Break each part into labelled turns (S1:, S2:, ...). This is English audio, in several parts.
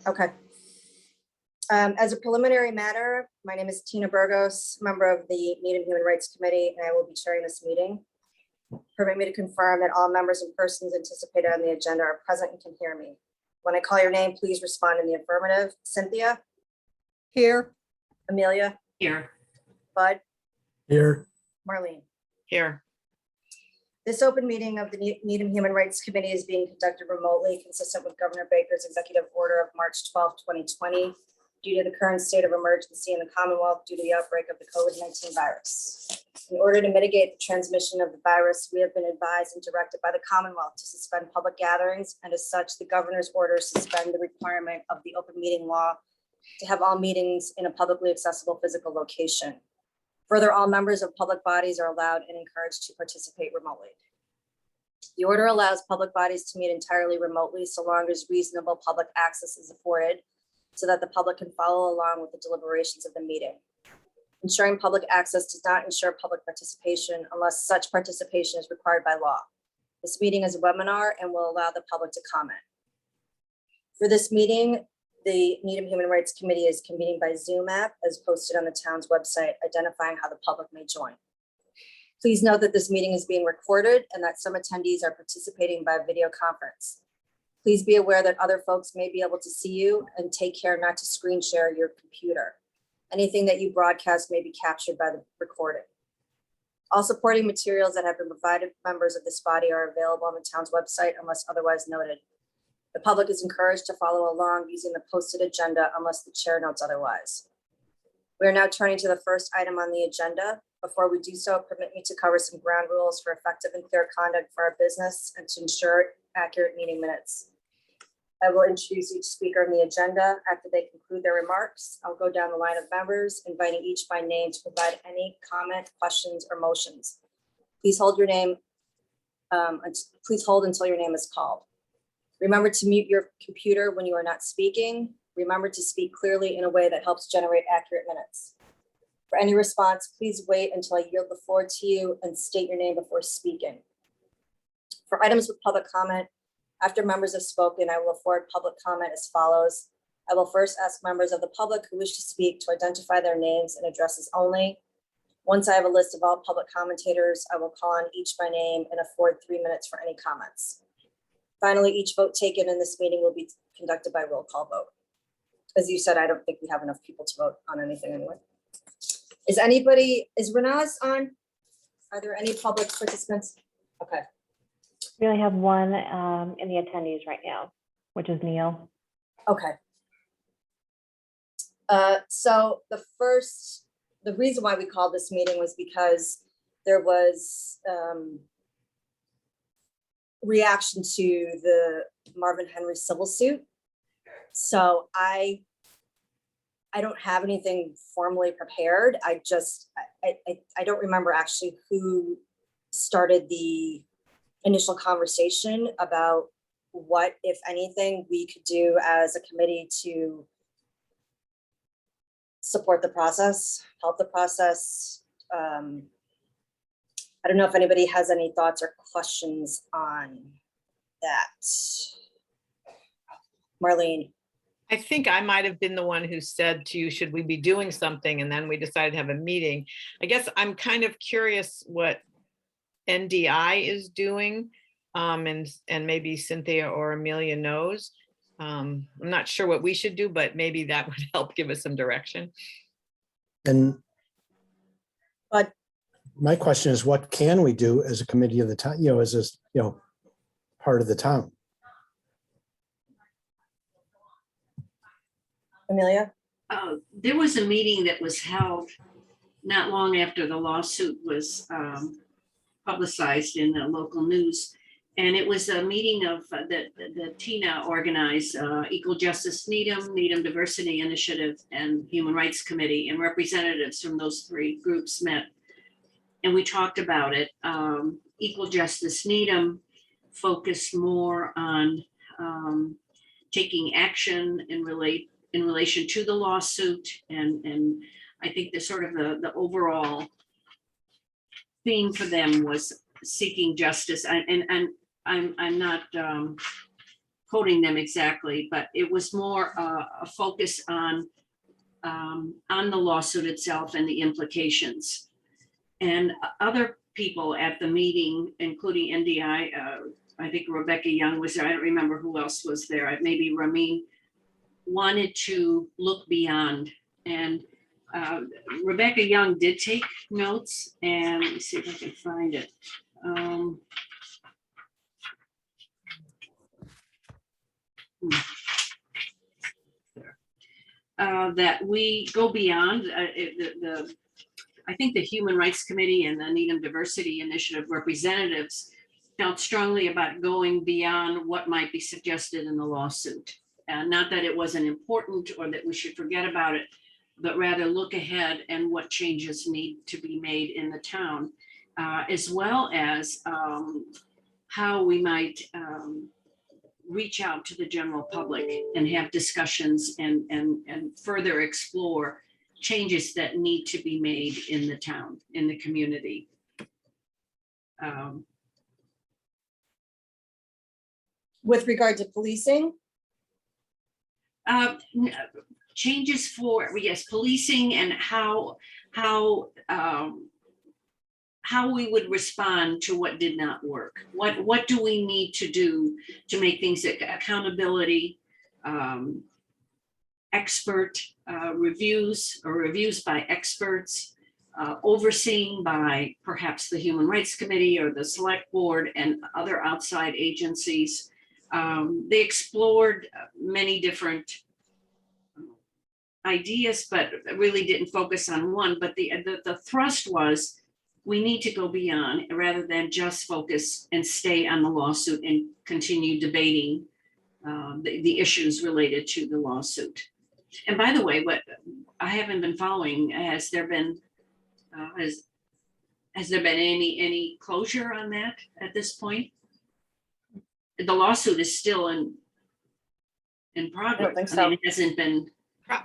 S1: Okay. As a preliminary matter, my name is Tina Burgos, member of the Needham Human Rights Committee, and I will be chairing this meeting. Permit me to confirm that all members and persons anticipated on the agenda are present and can hear me. When I call your name, please respond in the affirmative. Cynthia?
S2: Here.
S1: Amelia?
S3: Here.
S1: Bud?
S4: Here.
S1: Marlene?
S3: Here.
S1: This open meeting of the Needham Human Rights Committee is being conducted remotely, consistent with Governor Baker's executive order of March 12, 2020, due to the current state of emergency in the Commonwealth due to the outbreak of the COVID-19 virus. In order to mitigate the transmission of the virus, we have been advised and directed by the Commonwealth to suspend public gatherings, and as such, the governor's orders suspend the requirement of the open meeting law to have all meetings in a publicly accessible physical location. Further, all members of public bodies are allowed and encouraged to participate remotely. The order allows public bodies to meet entirely remotely so long as reasonable public access is afforded so that the public can follow along with the deliberations of the meeting. Ensuring public access does not ensure public participation unless such participation is required by law. This meeting is a webinar and will allow the public to comment. For this meeting, the Needham Human Rights Committee is convening by Zoom app as posted on the town's website, identifying how the public may join. Please note that this meeting is being recorded and that some attendees are participating by video conference. Please be aware that other folks may be able to see you, and take care not to screen share your computer. Anything that you broadcast may be captured by the recording. All supporting materials that have been provided to members of this body are available on the town's website unless otherwise noted. The public is encouraged to follow along using the posted agenda unless the chair notes otherwise. We are now turning to the first item on the agenda. Before we do so, permit me to cover some ground rules for effective and clear conduct for our business and to ensure accurate meeting minutes. I will introduce each speaker on the agenda. After they conclude their remarks, I'll go down the line of members, inviting each by name to provide any comment, questions, or motions. Please hold your name. Please hold until your name is called. Remember to mute your computer when you are not speaking. Remember to speak clearly in a way that helps generate accurate minutes. For any response, please wait until I yield the floor to you and state your name before speaking. For items with public comment, after members have spoken, I will afford public comment as follows. I will first ask members of the public who wish to speak to identify their names and addresses only. Once I have a list of all public commentators, I will call on each by name and afford 3 minutes for any comments. Finally, each vote taken in this meeting will be conducted by roll call vote. As you said, I don't think we have enough people to vote on anything anyway. Is Renaz on? Are there any public participants? Okay.
S5: We only have one in the attendees right now, which is Neil.
S1: Okay. So the reason why we called this meeting was because there was reaction to the Marvin Henry civil suit. So I don't have anything formally prepared. I don't remember actually who started the initial conversation about what, if anything, we could do as a committee to support the process, help the process. I don't know if anybody has any thoughts or questions on that. Marlene.
S3: I think I might have been the one who said to you, should we be doing something? And then we decided to have a meeting. I guess I'm kind of curious what NDI is doing, and maybe Cynthia or Amelia knows. I'm not sure what we should do, but maybe that would help give us some direction.
S4: And
S1: But
S4: my question is, what can we do as a committee of the town, as this, part of the town?
S1: Amelia?
S6: There was a meeting that was held not long after the lawsuit was publicized in the local news. And it was a meeting of the Tina organized, Equal Justice Needham, Needham Diversity Initiative, and Human Rights Committee, and representatives from those 3 groups met. And we talked about it. Equal Justice Needham focused more on taking action in relation to the lawsuit, and I think the sort of the overall theme for them was seeking justice. And I'm not quoting them exactly, but it was more a focus on the lawsuit itself and the implications. And other people at the meeting, including NDI, I think Rebecca Young was there. I don't remember who else was there. Maybe Ramin, wanted to look beyond. And Rebecca Young did take notes, and let me see if I can find it. That we go beyond I think the Human Rights Committee and the Needham Diversity Initiative representatives felt strongly about going beyond what might be suggested in the lawsuit. Not that it wasn't important or that we should forget about it, but rather look ahead and what changes need to be made in the town, as well as how we might reach out to the general public and have discussions and further explore changes that need to be made in the town, in the community.
S1: With regard to policing,
S6: Changes for, yes, policing and how we would respond to what did not work. What do we need to do to make things accountability, expert reviews or reviews by experts, overseen by perhaps the Human Rights Committee or the Select Board and other outside agencies. They explored many different ideas, but really didn't focus on one. But the thrust was, we need to go beyond rather than just focus and stay on the lawsuit and continue debating the issues related to the lawsuit. And by the way, what I haven't been following, has there been any closure on that at this point? The lawsuit is still in progress.
S1: think so.
S6: It hasn't been.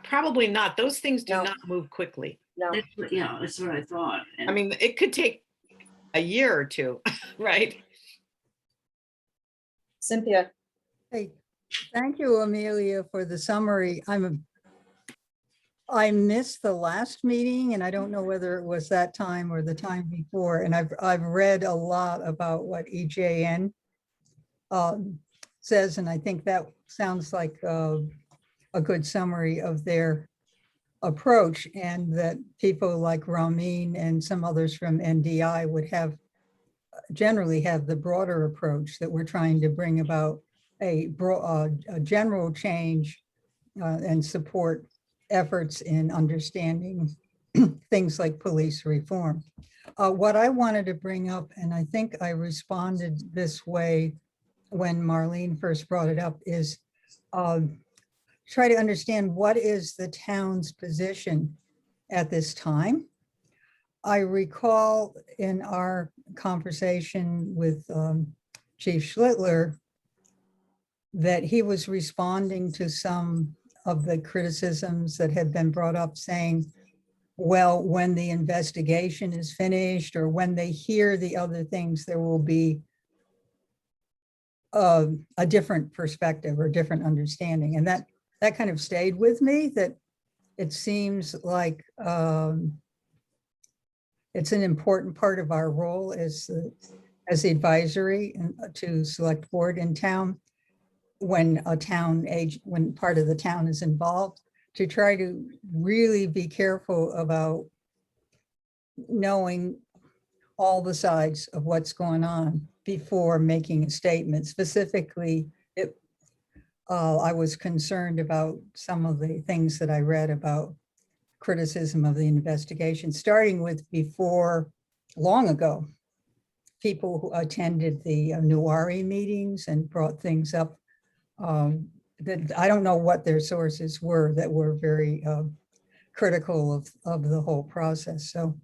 S3: Probably not. Those things do
S1: No.
S3: not move quickly.
S1: no.
S6: That's what I thought.
S3: I mean, it could take a year or two, right?
S1: Cynthia,
S2: Hey, thank you, Amelia, for the summary. I missed the last meeting and I don't know whether it was that time or the time before. And I've read a lot about what EJN says, and I think that sounds like a good summary of their approach, and that people like Ramin and some others from NDI would generally have the broader approach, that we're trying to bring about a general change and support efforts in understanding things like police reform. What I wanted to bring up, and I think I responded this way when Marlene first brought it up, is try to understand what is the town's position at this time. I recall in our conversation with Chief Schlittler that he was responding to some of the criticisms that had been brought up, saying, well, when the investigation is finished or when they hear the other things, there will be a different perspective or different understanding. And that kind of stayed with me, that it seems like it's an important part of our role as the advisory to select board in town, when when part of the town is involved, to try to really be careful about knowing all the sides of what's going on before making a statement. Specifically, I was concerned about some of the things that I read about criticism of the investigation, starting with long ago, people who attended the Nuwari meetings and brought things up that I don't know what their sources were, that were very critical of the whole process. So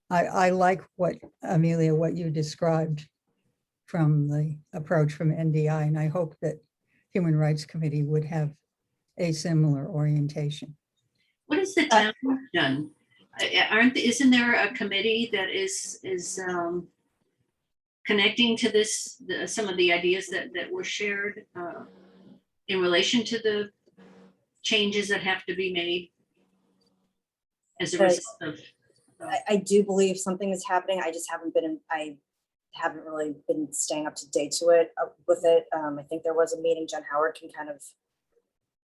S2: I like what, Amelia, what you described from the approach from NDI, and I hope that Human Rights Committee would have a similar orientation.
S6: What has the town done? Isn't there a committee that is connecting to this, some of the ideas that were shared in relation to the changes that have to be made as a
S1: Right.
S6: result of.
S1: I do believe something is happening. I just haven't been, I haven't really been staying up to date to it with it. I think there was a meeting. Jen Howard can kind of,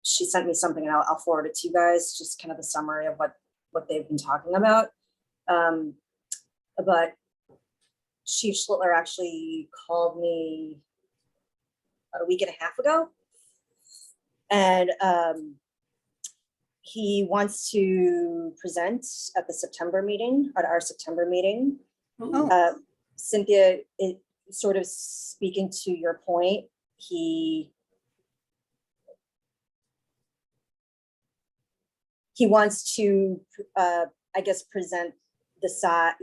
S1: she sent me something and I'll forward it to you guys, just kind of a summary of what they've been talking about. But Chief Schlittler actually called me about a week and a half ago. And he wants to present at the September meeting, at our September meeting.
S6: Oh,
S1: Cynthia, it sort of speaking to your point, he wants to, I guess, present the side,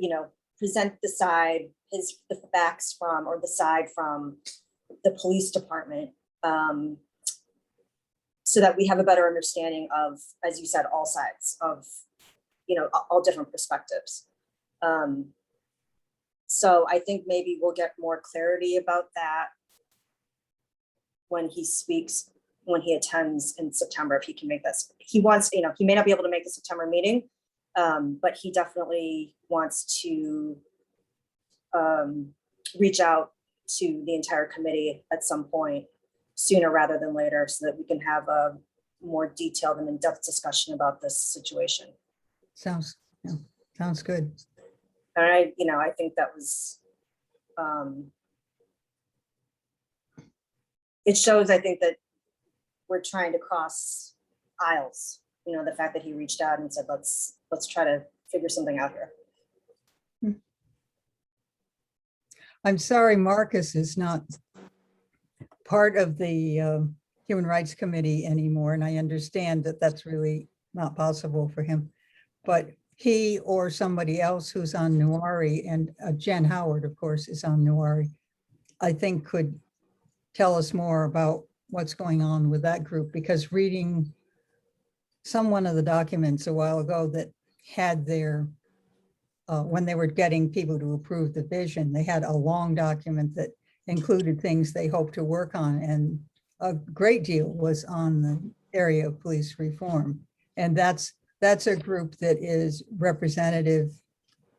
S1: the facts from, or the side from the police department, so that we have a better understanding of, as you said, all sides of, all different perspectives. So I think maybe we'll get more clarity about that when he speaks, when he attends in September, if he can make this. He wants, he may not be able to make the September meeting, but he definitely wants to reach out to the entire committee at some point sooner rather than later, so that we can have a more detailed and in-depth discussion about this situation.
S2: Sounds good.
S1: All right, I think that was, it shows, I think, that we're trying to cross aisles, the fact that he reached out and said, let's try to figure something out here.
S2: I'm sorry Marcus is not part of the Human Rights Committee anymore, and I understand that that's really not possible for him. But he or somebody else who's on Nuari, and Jen Howard, of course, is on Nuari, I think could tell us more about what's going on with that group, because reading one of the documents a while ago that had their, when they were getting people to approve the vision, they had a long document that included things they hoped to work on, and a great deal was on the area of police reform. And that's a group that is representative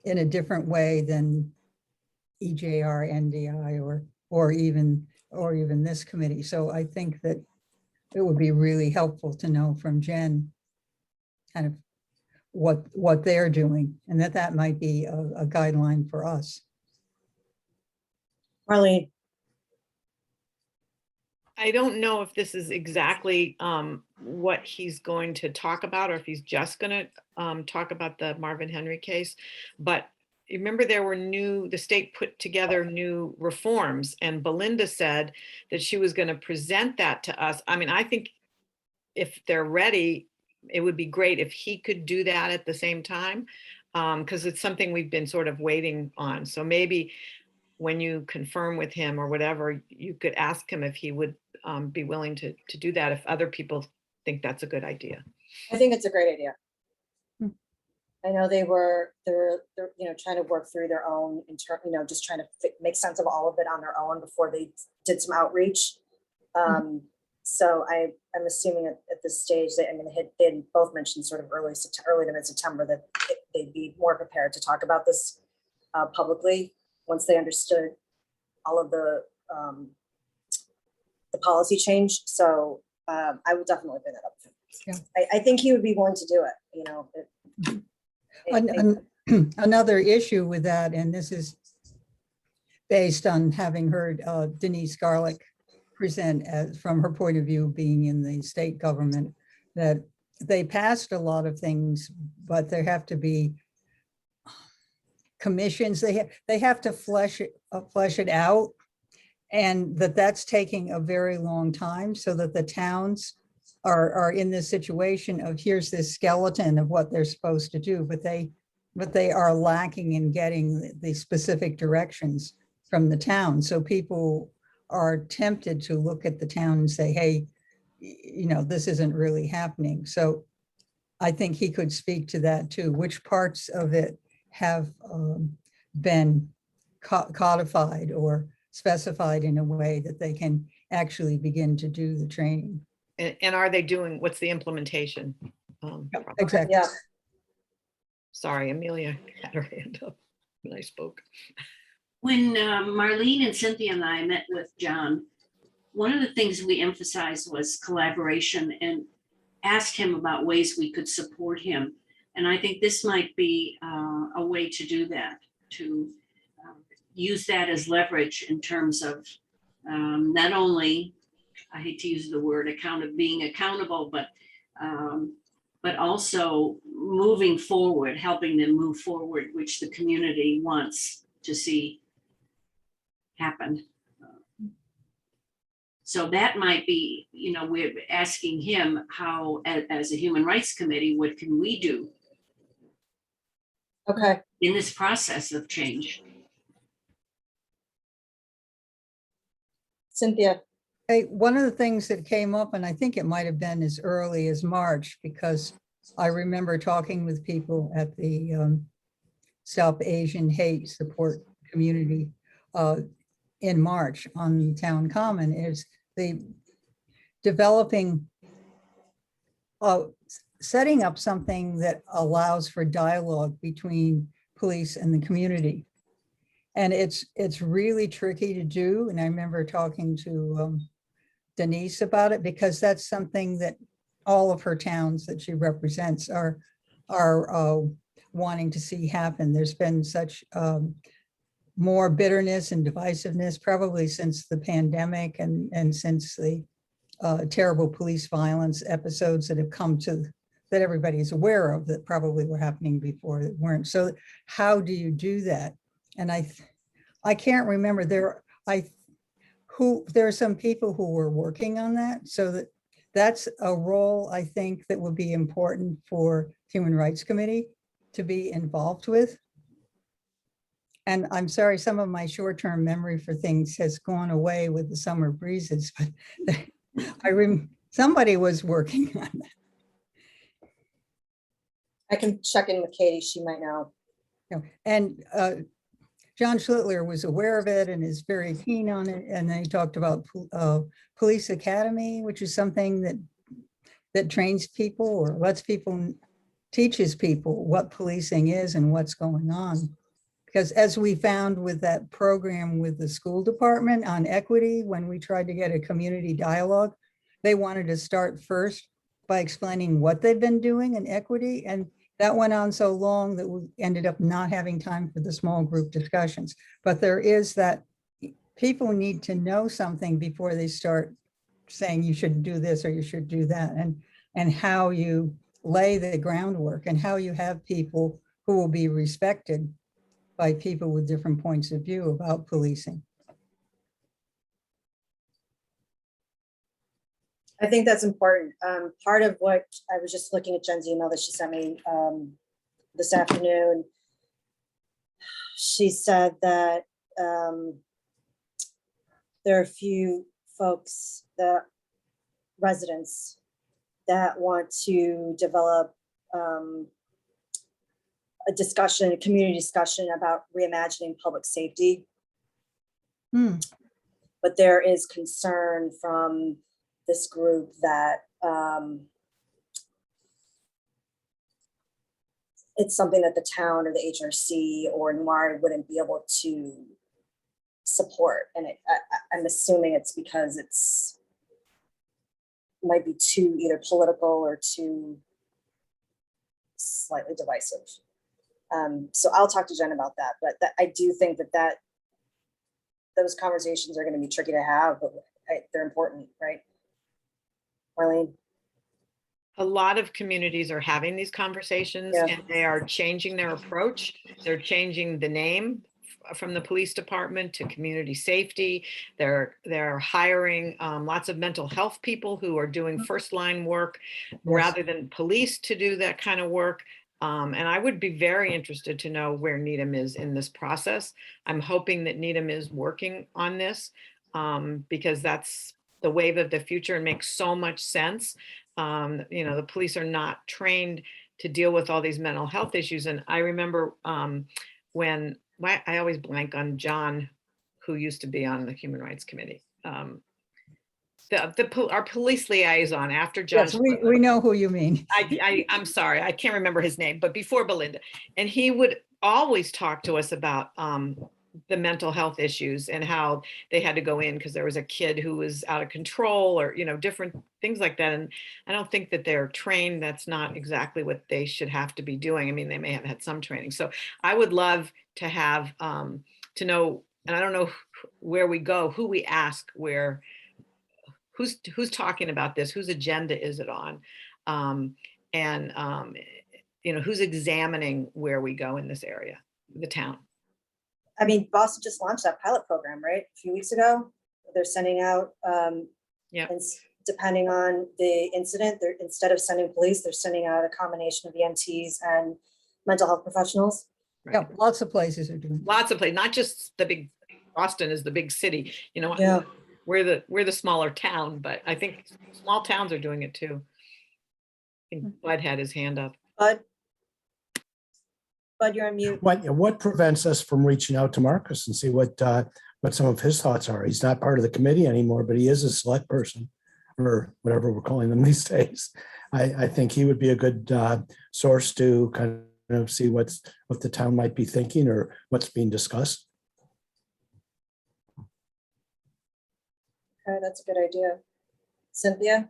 S2: in a different way than EJR, NDI, or even this committee. So I think that it would be really helpful to know from Jen kind of what they're doing, and that might be a guideline for us.
S1: Marlene.
S3: I don't know if this is exactly what he's going to talk about, or if he's just going to talk about the Marvin Henry case. But remember, the state put together new reforms, and Belinda said that she was going to present that to us. I mean, I think if they're ready, it would be great if he could do that at the same time, because it's something we've been sort of waiting on. So maybe when you confirm with him or whatever, you could ask him if he would be willing to do that, if other people think that's a good idea.
S1: I think it's a great idea. I know they're trying to work through their own just trying to make sense of all of it on their own before they did some outreach. So I'm assuming at this stage that they both mentioned sort of early to mid-September that they'd be more prepared to talk about this publicly once they understood all of the policy change. So I would definitely bring that up with him. Yeah. I think he would be willing to do it.
S2: Another issue with that, and this is based on having heard Denise Garlick present from her point of view, being in the state government, that they passed a lot of things, but there have to be commissions. They have to flesh it out, and that's taking a very long time, so that the towns are in this situation of, here's this skeleton of what they're supposed to do, but they are lacking in getting the specific directions from the town. So people are tempted to look at the town and say, hey, this isn't really happening. So I think he could speak to that too. Which parts of it have been codified or specified in a way that they can actually begin to do the training.
S3: And are they doing, what's the implementation?
S2: Exactly.
S1: Yeah,
S3: Sorry, Amelia had her hand up when I spoke.
S6: When Marlene and Cynthia and I met with John, one of the things we emphasized was collaboration and asked him about ways we could support him. And I think this might be a way to do that, to use that as leverage in terms of not only, I hate to use the word being accountable, but also moving forward, helping them move forward, which the community wants to see happen. So that might be, we're asking him how, as a human rights committee, what can we do
S1: okay.
S6: in this process of change?
S1: Cynthia,
S2: Hey, one of the things that came up, and I think it might have been as early as March, because I remember talking with people at the South Asian Hate Support Community in March on Town Common, is the developing, setting up something that allows for dialogue between police and the community. And it's really tricky to do. And I remember talking to Denise about it, because that's something that all of her towns that she represents are wanting to see happen. There's been such more bitterness and divisiveness, probably since the pandemic and since the terrible police violence episodes that have come to, that everybody's aware of, that probably were happening before that weren't. So how do you do that? And I can't remember, there are some people who were working on that, so that's a role I think that would be important for Human Rights Committee to be involved with. And I'm sorry, some of my short-term memory for things has gone away with the summer breezes, but somebody was working on that.
S1: I can check in with Katie. She might know.
S2: And John Schlittler was aware of it and is very keen on it. And then he talked about Police Academy, which is something that trains people or lets people, teaches people what policing is and what's going on. Because as we found with that program with the school department on equity, when we tried to get a community dialogue, they wanted to start first by explaining what they've been doing in equity. And that went on so long that we ended up not having time for the small group discussions. But there is that, people need to know something before they start saying you should do this or you should do that, and how you lay the groundwork and how you have people who will be respected by people with different points of view about policing.
S1: I think that's important. Part of what I was just looking at Jen's email that she sent me this afternoon. She said that there are a few folks, that residents, that want to develop a discussion, a community discussion about reimagining public safety. But there is concern from this group that it's something that the town or the HRC or NWARD wouldn't be able to support. And I'm assuming it's because it's might be too either political or too slightly divisive. So I'll talk to Jen about that, but I do think that those conversations are going to be tricky to have, but they're important, right? Marlene?
S3: A lot of communities are having these conversations,
S1: Yeah.
S3: and they are changing their approach. They're changing the name from the police department to community safety. They're hiring lots of mental health people who are doing first line work rather than police to do that kind of work. And I would be very interested to know where Needham is in this process. I'm hoping that Needham is working on this because that's the wave of the future and makes so much sense. The police are not trained to deal with all these mental health issues. And I remember when I always blank on John, who used to be on the Human Rights Committee. Our police liaison after John.
S2: Yes, we know who you mean.
S3: I'm sorry, I can't remember his name, but before Belinda. And he would always talk to us about the mental health issues and how they had to go in because there was a kid who was out of control or, different things like that. And I don't think that they're trained. That's not exactly what they should have to be doing. I mean, they may have had some training. So I would love to have, to know, and I don't know where we go, who we ask, who's talking about this, whose agenda is it on? And who's examining where we go in this area, the town.
S1: I mean, Boston just launched that pilot program, right? A few weeks ago. They're sending out,
S3: Yeah.
S1: and depending on the incident, they're, instead of sending police, they're sending out a combination of EMTs and mental health professionals.
S2: Yeah, lots of places are doing.
S3: Lots of places, not just the big, Boston is the big city,
S1: Yeah.
S3: we're the smaller town, but I think small towns are doing it too. I think Bud had his hand up.
S1: Bud, you're on mute.
S4: What prevents us from reaching out to Marcus and see what some of his thoughts are? He's not part of the committee anymore, but he is a select person, or whatever we're calling them these days. I think he would be a good source to kind of see what the town might be thinking or what's being discussed.
S1: Okay, that's a good idea. Cynthia?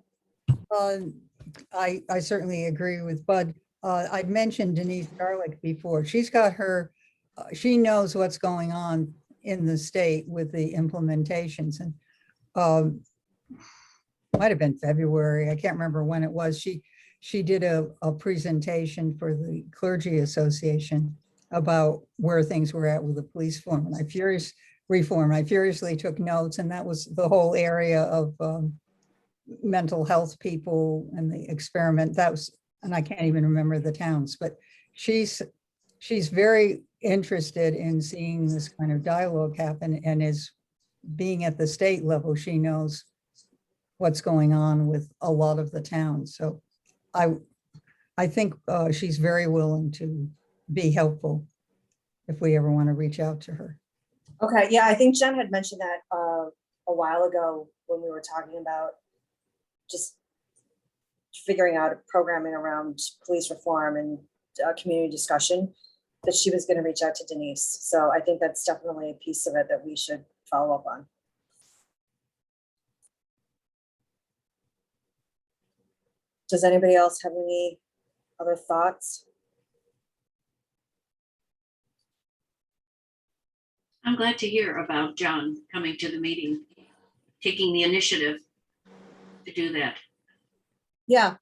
S2: I certainly agree with Bud. I'd mentioned Denise Garlick before. She's got she knows what's going on in the state with the implementations, and might have been February. I can't remember when it was. She did a presentation for the Clergy Association about where things were at with the police reform. I furiously took notes, and that was the whole area of mental health people and the experiment. That was, and I can't even remember the towns, but she's very interested in seeing this kind of dialogue happen, and is being at the state level, she knows what's going on with a lot of the towns. So I think she's very willing to be helpful if we ever want to reach out to her.
S1: Okay, yeah, I think Jen had mentioned that a while ago when we were talking about just figuring out programming around police reform and community discussion, that she was going to reach out to Denise. So I think that's definitely a piece of it that we should follow up on. Does anybody else have any other thoughts?
S6: I'm glad to hear about John coming to the meeting, taking the initiative to do that.
S1: Yeah,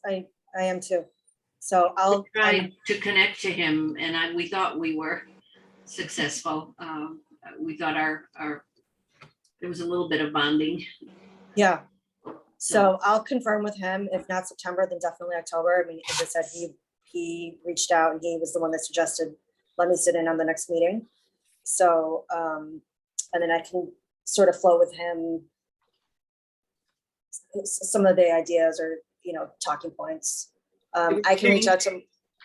S1: I am too. So I'll
S6: try to connect to him, and we thought we were successful. We thought there was a little bit of bonding.
S1: yeah. So I'll confirm with him. If not September, then definitely October. I mean, as I said, he reached out and he was the one that suggested, let me sit in on the next meeting. So, and then I can sort of flow with him some of the ideas or, talking points. I can reach out to,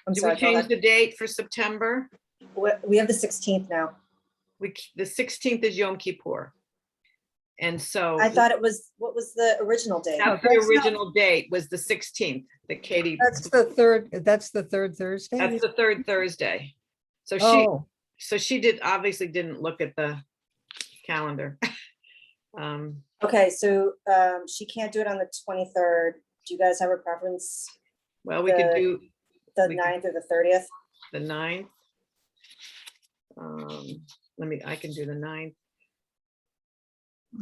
S1: I'm
S3: Do
S1: sorry.
S3: we change the date for September?
S1: We have the 16th now.
S3: The 16th is Yom Kippur. And so
S1: I thought it was, what was the original date?
S3: that's the original date was the 16th that Katie.
S2: That's the third Thursday?
S3: That's the third Thursday. So
S2: Oh,
S3: she obviously didn't look at the calendar.
S1: Okay, so she can't do it on the 23rd. Do you guys have a preference?
S3: Well, we could do
S1: The
S3: We could-
S1: 9th or the 30th?
S3: the 9th. I can do the 9th.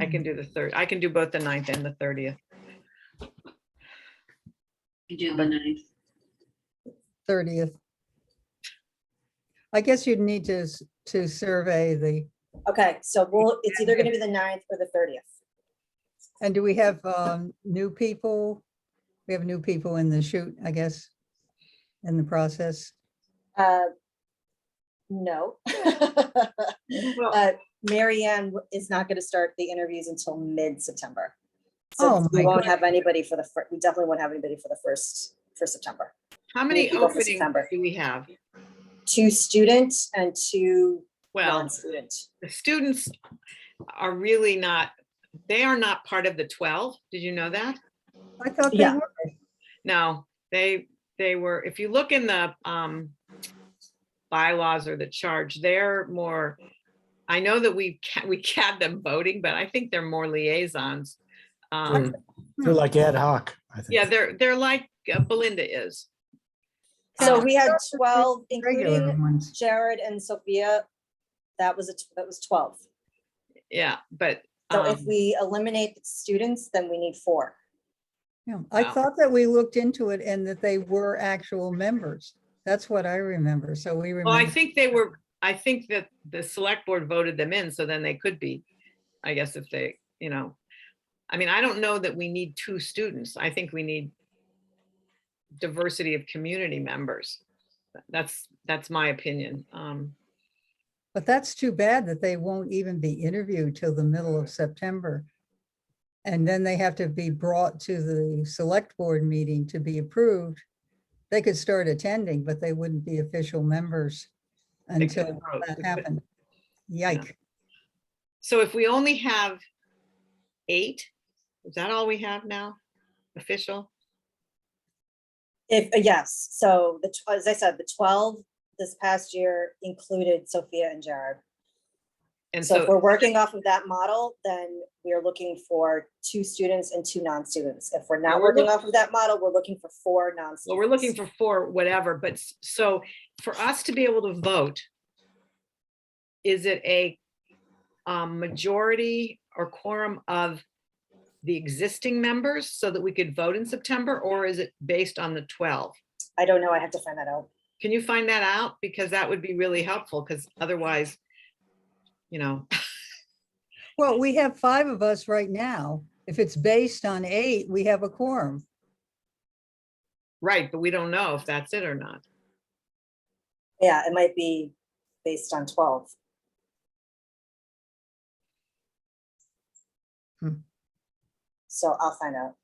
S3: I can do the 3rd. I can do both the 9th and the 30th.
S6: You do the 9th.
S2: 30th. I guess you'd need to survey the,
S1: Okay, so it's either gonna be the 9th or the 30th.
S2: and do we have new people? We have new people in the shoot, I guess, in the process.
S1: No.
S3: Well-
S1: Mary Ann is not gonna start the interviews until mid-September.
S2: Oh,
S1: So we
S2: my
S1: won't have anybody we definitely won't have anybody for the first, for September.
S3: How many
S1: We go for
S3: openings
S1: September.
S3: do we have?
S1: 2 students and 2
S3: Well,
S1: non-student.
S3: the students are really not, they are not part of the 12. Did you know that?
S2: I thought they
S1: Yeah.
S2: were.
S3: No, they were, if you look in the bylaws or the charge, they're more, I know that we had them voting, but I think they're more liaisons.
S4: They're like ad hoc, I think.
S3: Yeah, they're like Belinda is.
S1: So
S3: Uh,
S1: we had
S2: thought that
S1: 12,
S2: Regular
S1: including
S2: ones.
S1: Jared and Sophia. That was 12.
S3: Yeah, but
S1: So if we eliminate the students, then we need 4.
S2: Yeah, I
S3: Wow.
S2: thought that we looked into it and that they were actual members. That's what I remember. So we
S3: well, I
S2: remember.
S3: think they were, I think that the select board voted them in, so then they could be, I guess if they, I mean, I don't know that we need 2 students. I think we need diversity of community members. That's my opinion.
S2: But that's too bad that they won't even be interviewed till the middle of September. And then they have to be brought to the select board meeting to be approved. They could start attending, but they wouldn't be official members
S3: They couldn't
S2: until
S3: vote.
S2: that
S3: We couldn't-
S2: happened. Yike.
S3: So if we only have 8, is that all we have now? Official?
S1: Yes, so as I said, the 12 this past year included Sophia and Jared.
S3: And
S1: So if
S3: so,
S1: we're working off of that model, then we are looking for 2 students and 2 non-students. If we're
S3: Well,
S1: not
S3: we're
S1: working off of that model, we're looking for 4 non-students.
S3: well, we're looking for 4, whatever, but so for us to be able to vote, is it a majority or quorum of the existing members so that we could vote in September, or is it based on the 12?
S1: I don't know, I have to find that out.
S3: Can you find that out? Because that would be really helpful, because otherwise,
S2: Well, we have 5 of us right now. If it's based on 8, we have a quorum.
S3: right, but we don't know if that's it or not.
S1: Yeah, it might be based on 12. So I'll find out.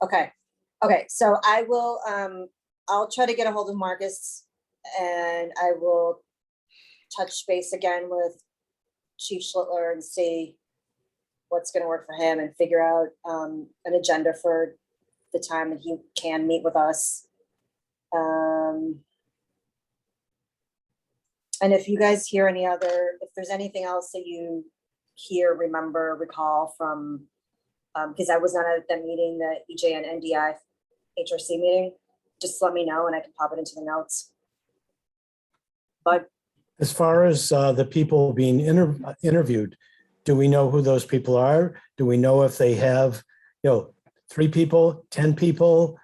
S1: Okay, so I will, I'll try to get a hold of Marcus and I will touch base again with Chief Schlittler and see what's gonna work for him and figure out an agenda for the time that he can meet with us. And if you guys hear if there's anything else that you hear, remember, recall from, because I was not at the meeting, the EJ and NDI HRC meeting, just let me know and I can pop it into the notes. But
S4: As far as the people being interviewed, do we know who those people are? Do we know if they have, 3 people, 10 people?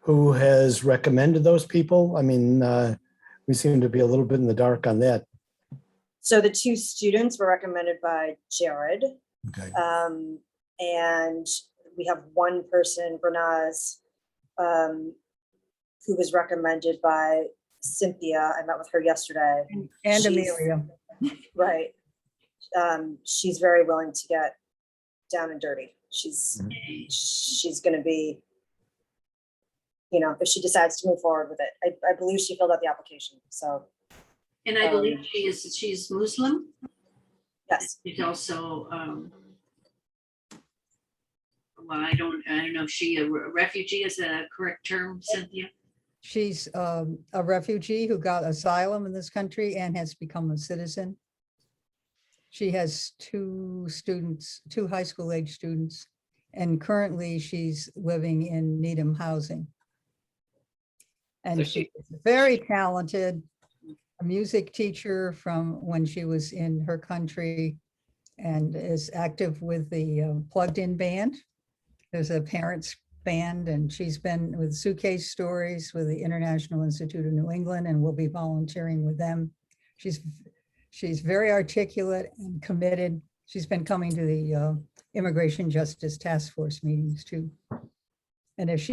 S4: Who has recommended those people? I mean, we seem to be a little bit in the dark on that.
S1: so the 2 students were recommended by Jared.
S4: Okay.
S1: And we have one person, Bernaz, who was recommended by Cynthia. I met with her yesterday.
S2: And
S1: She's-
S2: Amelia.
S1: Right. She's very willing to get down and dirty. She's gonna be, if she decides to move forward with it. I believe she filled out the application, so,
S6: And I believe she's Muslim.
S1: yes.
S6: She's also, well, I don't know if she a refugee is a correct term, Cynthia?
S2: She's a refugee who got asylum in this country and has become a citizen. She has 2 students, 2 high school age students, and currently she's living in Needham housing.
S3: So
S2: And she's very talented, a music teacher from when she was in her country and is active with the Plugged In Band. There's a parents band and she's been with Suitcase Stories with the International Institute of New England and will be volunteering with them. She's very articulate and committed. She's been coming to the Immigration Justice Task Force meetings too. And if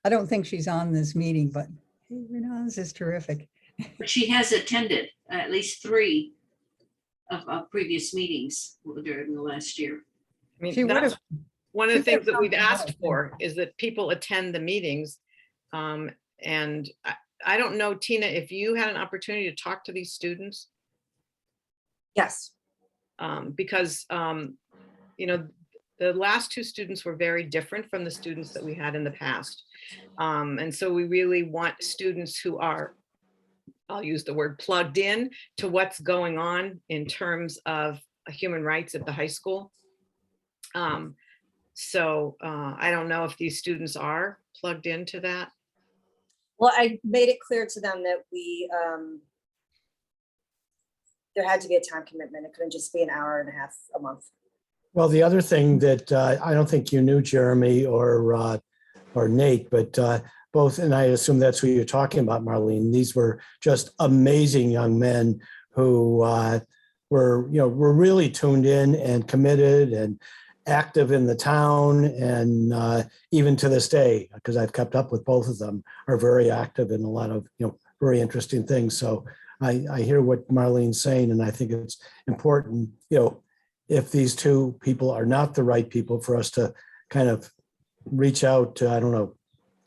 S2: I don't think she's on this meeting, but this is terrific.
S6: But she has attended at least 3 of previous meetings during the last year.
S3: I mean,
S2: She would
S3: that's
S2: have,
S3: one of the
S2: she would
S3: things that
S2: have
S3: we've
S2: come to
S3: asked
S2: us.
S3: for is that people attend the meetings. And I don't know, Tina, if you had an opportunity to talk to these students,
S1: Yes.
S3: because, you know, the last two students were very different from the students that we had in the past. And so we really want students who are, I'll use the word, plugged in to what's going on in terms of human rights at the high school. So I don't know if these students are plugged into that.
S1: Well, I made it clear to them that there had to be a time commitment. It couldn't just be an hour and a half a month.
S4: Well, the other thing that I don't think you knew, Jeremy or Nate, but both, and I assume that's who you're talking about, Marlene. These were just amazing young men who were really tuned in and committed and active in the town, and even to this day, because I've kept up with both of them, are very active in a lot of very interesting things. So I hear what Marlene's saying, and I think it's important, if these two people are not the right people, for us to kind of reach out to, I don't know,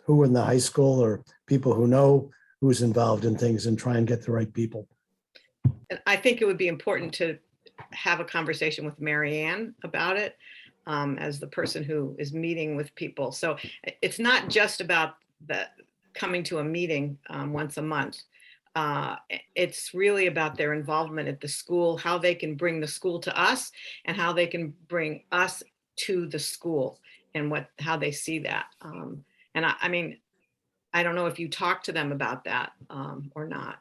S4: who in the high school or people who know who's involved in things, and try and get the right people.
S3: And I think it would be important to have a conversation with Mary Ann about it, as the person who is meeting with people. So it's not just about coming to a meeting once a month. It's really about their involvement at the school, how they can bring the school to us, and how they can bring us to the school, and how they see that. And I mean, I don't know if you talked to them about that or not.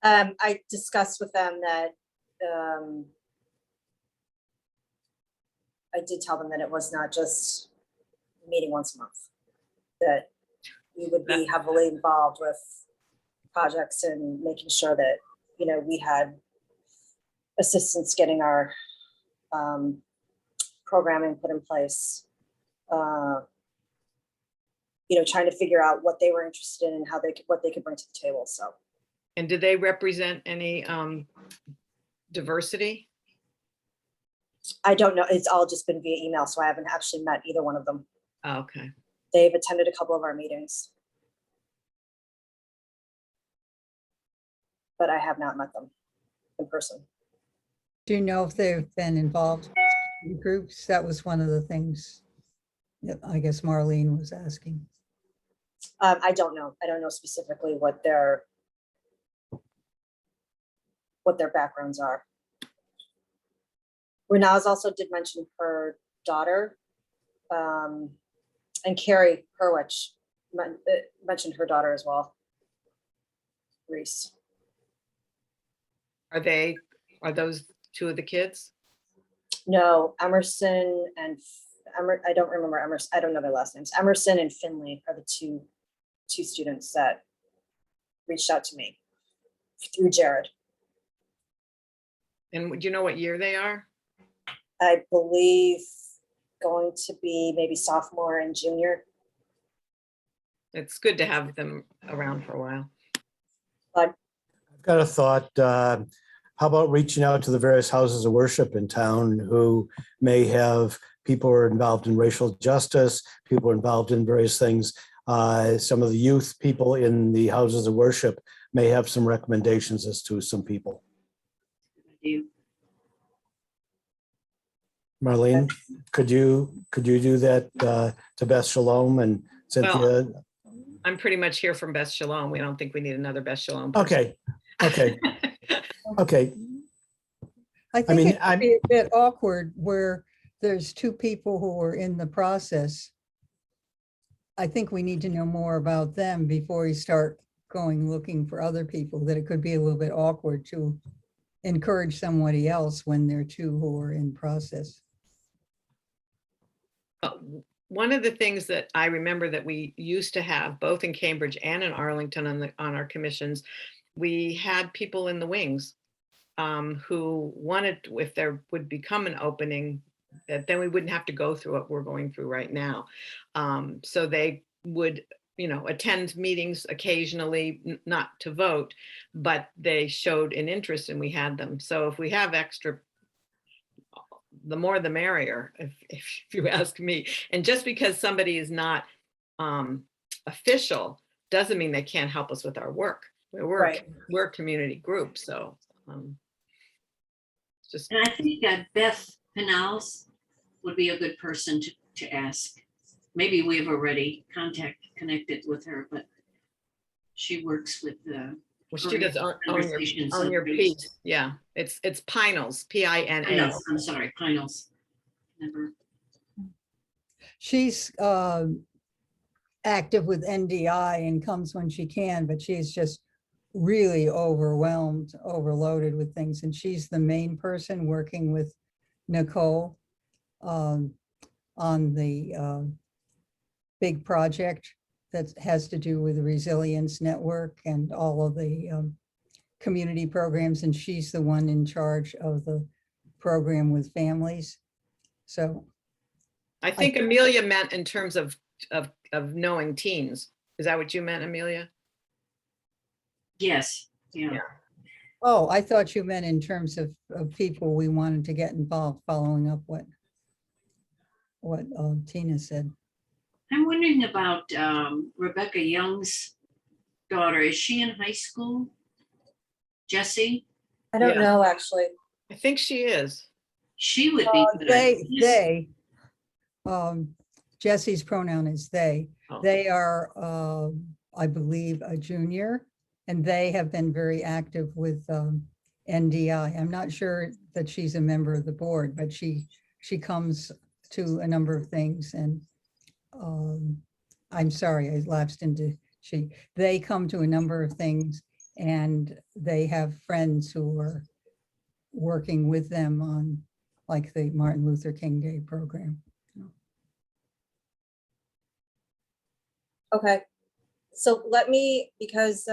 S1: I discussed with them that I did tell them that it was not just meeting once a month, that we would be heavily involved with projects and making sure that, we had assistance getting our programming put in place, trying to figure out what they were interested in and what they could bring to the table. So.
S3: And do they represent any diversity?
S1: I don't know. It's all just been via email, so I haven't actually met either one of them.
S3: Oh, okay.
S1: They've attended a couple of our meetings, but I have not met them in person.
S2: Do you know if they've been involved in groups? That was one of the things that I guess Marlene was asking.
S1: I don't know. I don't know specifically what their backgrounds are. Renaz also did mention her daughter, and Carrie Hurwitz mentioned her daughter as well, Reese.
S3: Are those two of the kids?
S1: No, Emerson and I don't remember Emerson. I don't know their last names. Emerson and Finley are the two students that reached out to me through Jared.
S3: And do you know what year they are?
S1: I believe going to be maybe sophomore and junior.
S3: It's good to have them around for a while.
S1: But
S4: I've got a thought. How about reaching out to the various houses of worship in town who may have people who are involved in racial justice, people involved in various things. Some of the youth people in the houses of worship may have some recommendations as to some people. Marlene, could you do that to Beth Shalom and Cynthia?
S3: Well, I'm pretty much here from Beth Shalom. We don't think we need another Beth Shalom person.
S4: Okay.
S2: I think it'd be a bit awkward where there's two people who are in the process. I think we need to know more about them before we start going looking for other people, that it could be a little bit awkward to encourage somebody else when there are two who are in process.
S3: One of the things that I remember that we used to have, both in Cambridge and in Arlington on our commissions, we had people in the wings who wanted, if there would become an opening, that then we wouldn't have to go through what we're going through right now. So they would, attend meetings occasionally, not to vote, but they showed an interest and we had them. So if we have extra, the more the merrier, if you ask me. And just because somebody is not a official doesn't mean they can't help us with our work.
S1: Right.
S3: We're a community group, so it's just,
S6: And I think Beth Canals would be a good person to ask. Maybe we've already connected with her, but she works with the.
S3: well, she does own
S6: Conversations
S3: your
S6: on
S3: piece.
S6: Facebook.
S3: Yeah, it's Pinals, Pina.
S6: Pinals, I'm sorry, Pinals. Never.
S2: She's active with NDI and comes when she can, but she's just really overwhelmed, overloaded with things. And she's the main person working with Nicole on the big project that has to do with the Resilience Network and all of the community programs. And she's the one in charge of the program with families. So
S3: I think Amelia meant in terms of knowing teens. Is that what you meant, Amelia?
S6: Yes, yeah.
S3: Yeah.
S2: oh, I thought you meant in terms of people we wanted to get involved, following up what Tina said.
S6: I'm wondering about Rebecca Young's daughter. Is she in high school? Jessie?
S1: I don't
S3: Yeah.
S1: know, actually.
S3: I think she is.
S6: She would be. good.
S2: Jesse's pronoun is they.
S3: Oh.
S2: They are, I believe, a junior, and they have been very active with NDI. I'm not sure that she's a member of the board, but she comes to a number of things. And I'm sorry, I lapsed into she. They come to a number of things, and they have friends who are working with them on, like, the Martin Luther King Day program.
S1: Okay. So let me, because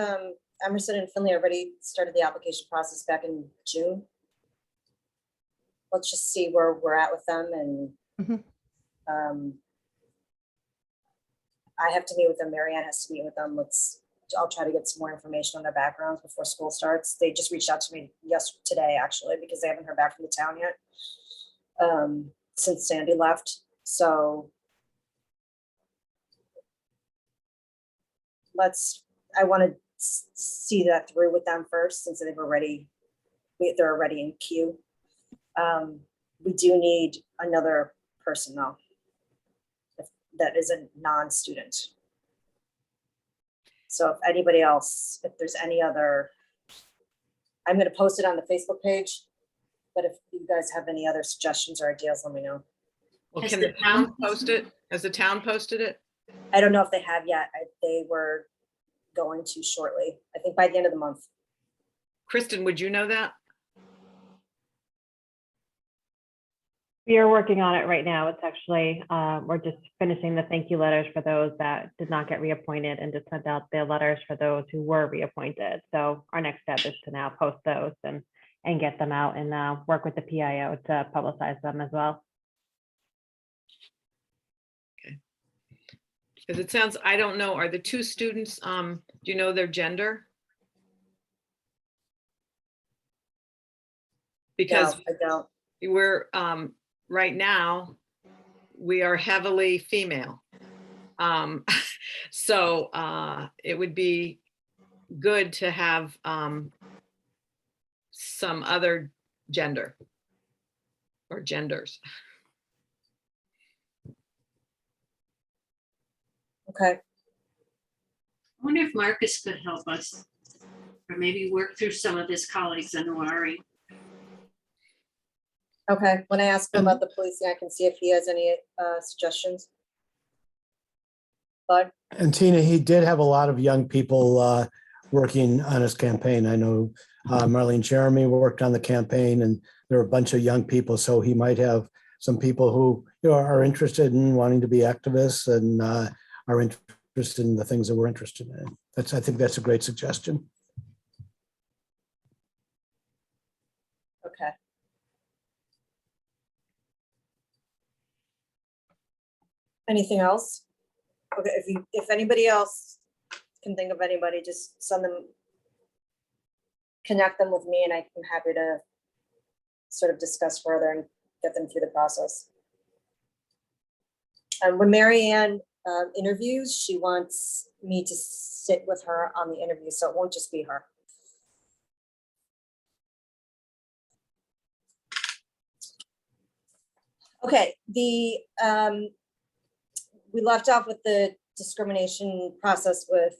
S1: Emerson and Finley already started the application process back in June. Let's just see where we're at with them, and
S2: Mhm.
S1: I have to meet with them, Marianne has to meet with them. I'll try to get some more information on their backgrounds before school starts. They just reached out to me today, actually, because they haven't heard back from the town yet since Sandy left. So I want to see that through with them first, since they're already in queue. We do need another person though, that is a non-student. So if anybody else, if there's any other, I'm gonna post it on the Facebook page, but if you guys have any other suggestions or ideas, let me know.
S3: Well,
S6: Has
S3: can
S6: the
S3: the town
S6: town
S3: post it? Has the town posted it?
S1: I don't know if they have yet. They were going to shortly, I think by the end of the month.
S3: Kristen, would you know that?
S5: We are working on it right now. It's actually, we're just finishing the thank you letters for those that did not get reappointed, and just sent out the letters for those who were reappointed. So our next step is to now post those and get them out, and work with the PIO to publicize them as well.
S3: Because it sounds, I don't know, are the two students, do you know their gender? Because
S1: No, I don't.
S3: we're, right now, we are heavily female. So it would be good to have some other gender or genders.
S1: Okay,
S6: I wonder if Marcus could help us, or maybe work through some of his colleagues in Nuwari.
S1: okay. When I ask him about the policing, I can see if he has any suggestions. Bud?
S4: And Tina, he did have a lot of young people working on his campaign. I know Marlene Jeremy worked on the campaign, and there were a bunch of young people. So he might have some people who are interested in wanting to be activists and are interested in the things that we're interested in. I think that's a great suggestion.
S1: Okay. Anything else? Okay, if anybody else can think of anybody, just connect them with me, and I'm happy to sort of discuss further and get them through the process. When Marianne interviews. She wants me to sit with her on the interview, so it won't just be her. Okay, we left off with the discrimination process with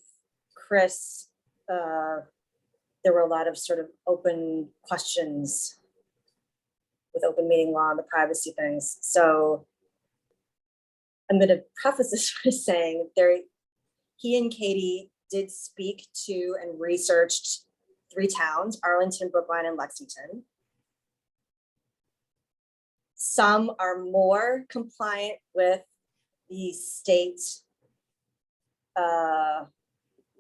S1: Chris. There were a lot of sort of open questions with open meeting law and the privacy things. So I'm going to preface this by saying he and Katie did speak to and researched 3 towns, Arlington, Brookline, and Lexington. Some are more compliant with the state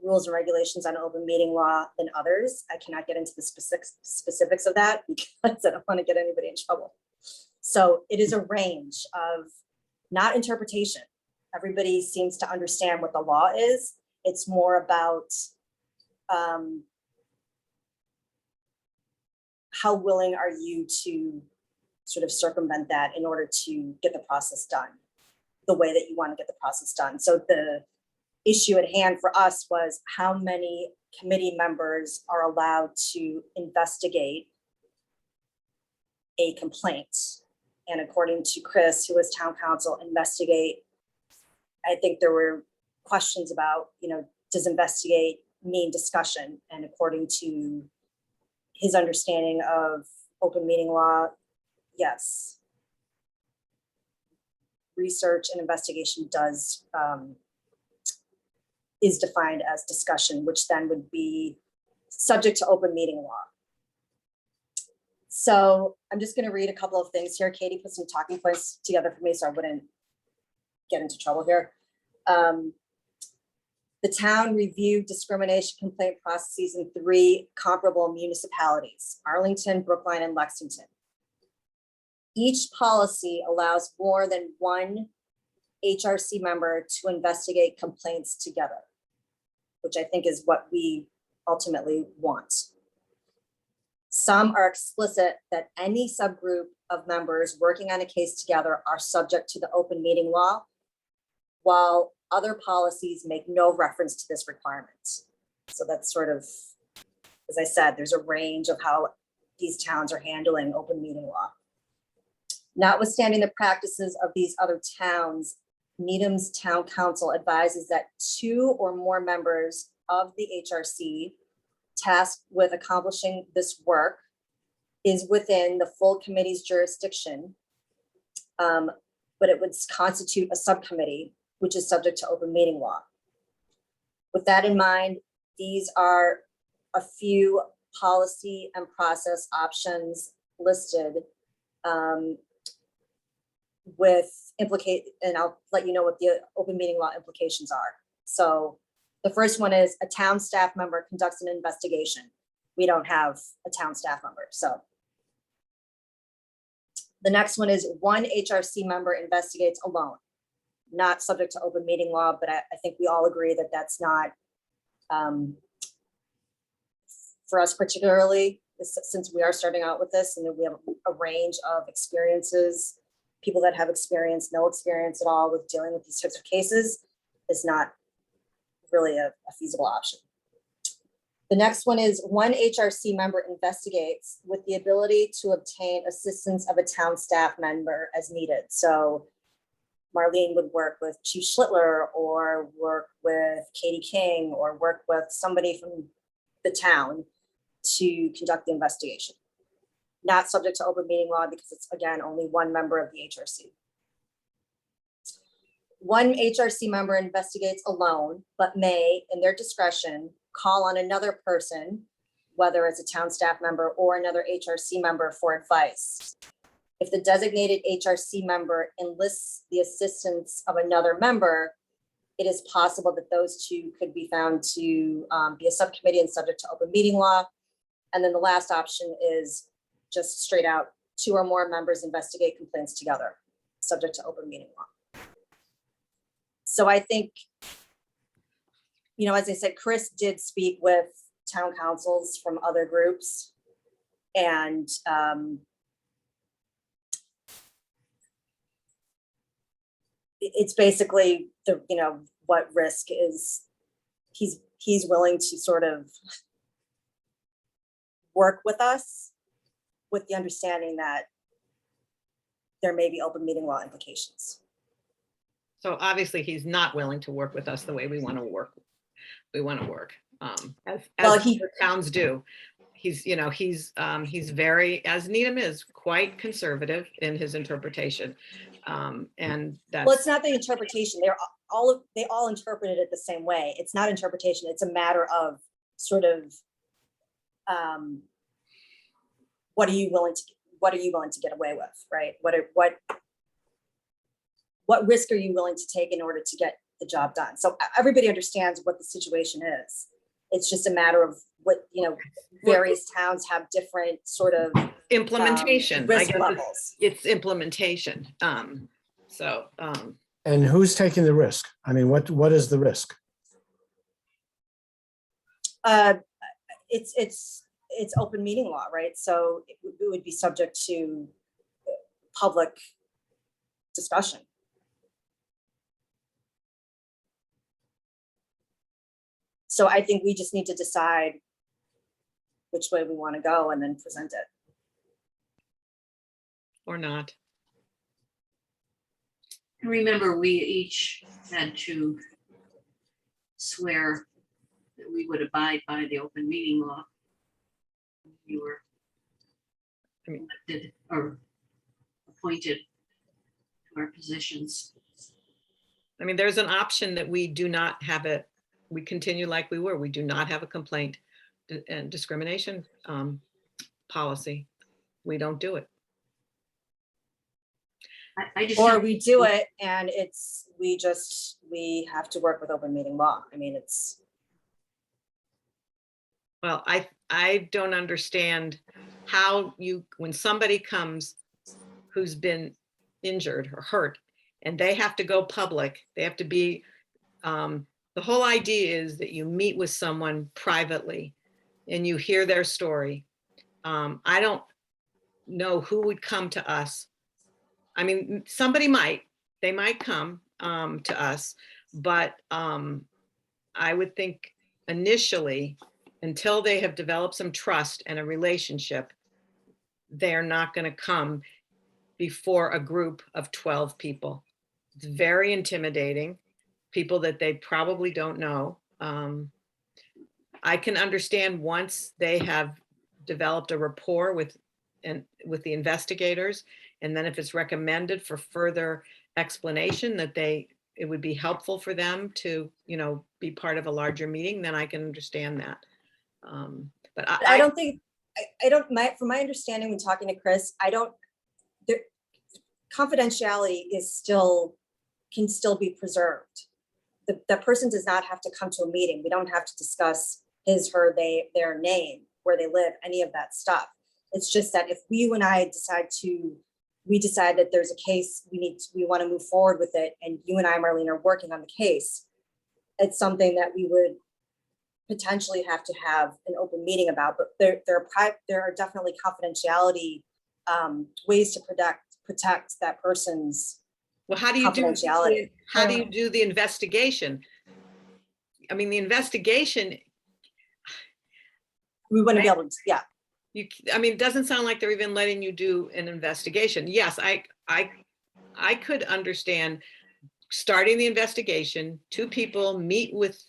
S1: rules and regulations on open meeting law than others. I cannot get into the specifics of that because I don't want to get anybody in trouble. So it is a range of not interpretation. Everybody seems to understand what the law is. It's more about how willing are you to sort of circumvent that in order to get the process done the way that you want to get the process done. So the issue at hand for us was how many committee members are allowed to investigate a complaint. And according to Chris, who was town council, investigate, I think there were questions about, does investigate mean discussion? And according to his understanding of open meeting law, yes. Research and investigation is defined as discussion, which then would be subject to open meeting law. So I'm just going to read a couple of things here. Katie put some talking points together for me so I wouldn't get into trouble here. The town reviewed discrimination complaint processes in 3 comparable municipalities, Arlington, Brookline, and Lexington. Each policy allows more than one HRC member to investigate complaints together, which I think is what we ultimately want. Some are explicit that any subgroup of members working on a case together are subject to the open meeting law, while other policies make no reference to this requirement. So that's sort of, as I said, there's a range of how these towns are handling open meeting law. Notwithstanding the practices of these other towns, Needham's town council advises that 2 or more members of the HRC tasked with accomplishing this work is within the full committee's jurisdiction, but it would constitute a subcommittee, which is subject to open meeting law. With that in mind, these are a few policy and process options listed and I'll let you know what the open meeting law implications are. So the first one is a town staff member conducts an investigation. We don't have a town staff member. So the next one is one HRC member investigates alone, not subject to open meeting law, but I think we all agree that that's not for us particularly, since we are starting out with this and we have a range of experiences. People that have experience, no experience at all with dealing with these types of cases is not really a feasible option. The next one is one HRC member investigates with the ability to obtain assistance of a town staff member as needed. So Marlene would work with Chief Schlittler or work with Katie King or work with somebody from the town to conduct the investigation. Not subject to open meeting law because it's, again, only one member of the HRC. One HRC member investigates alone, but may, in their discretion, call on another person, whether it's a town staff member or another HRC member, for advice. If the designated HRC member enlists the assistance of another member, it is possible that those 2 could be found to be a subcommittee and subject to open meeting law. And then the last option is just straight out 2 or more members investigate complaints together, subject to open meeting law. So I think, as I said, Chris did speak with town councils from other groups, and it's basically the, what risk is, he's willing to sort of work with us with the understanding that there may be open meeting law implications.
S3: So obviously he's not willing to work with us the way we want to work. As
S1: Well,
S3: other towns do. He's very, as Needham is, quite conservative in his interpretation. And
S1: Well, it's
S3: that's,
S1: not the interpretation. They all interpreted it the same way. It's not interpretation. It's a matter of sort of, what are you willing to get away with, right? What risk are you willing to take in order to get the job done? So everybody understands what the situation is. It's just a matter of what, various towns have different sort of
S3: implementation. I
S1: risk
S3: guess
S1: levels.
S3: it's implementation.
S4: And who's taking the risk? I mean, what is the risk?
S1: It's open meeting law, right? So it would be subject to public discussion. So I think we just need to decide which way we want to go and then present it.
S3: Or not.
S6: And remember, we each had to swear that we would abide by the open meeting law. You were elected or appointed to our positions.
S3: I mean, there's an option that we do not have it. We continue like we were. We do not have a complaint and discrimination policy. We don't do it.
S6: I just.
S1: Or we do it and we have to work with open meeting law. I mean, it's.
S3: Well, I don't understand how when somebody comes who's been injured or hurt and they have to go public, they have to be, the whole idea is that you meet with someone privately and you hear their story. I don't know who would come to us. I mean, they might come to us, but I would think initially, until they have developed some trust and a relationship, they're not going to come before a group of 12 people. It's very intimidating, people that they probably don't know. I can understand once they have developed a rapport with the investigators, and then if it's recommended for further explanation that it would be helpful for them to, be part of a larger meeting, then I can understand that. But
S1: I don't think, from my understanding when talking to Chris, confidentiality can still be preserved. The person does not have to come to a meeting. We don't have to discuss his, her, their name, where they live, any of that stuff. It's just that if you and I decide that there's a case, we want to move forward with it, and you and I, Marlene, are working on the case, it's something that we would potentially have to have an open meeting about. But there are definitely confidentiality ways to protect that person's
S3: well, how do you
S1: confidentiality.
S3: How do you do the investigation? I mean, the investigation.
S1: We wouldn't be able to, yeah.
S3: I mean, it doesn't sound like they're even letting you do an investigation. Yes, I could understand starting the investigation. 2 people meet with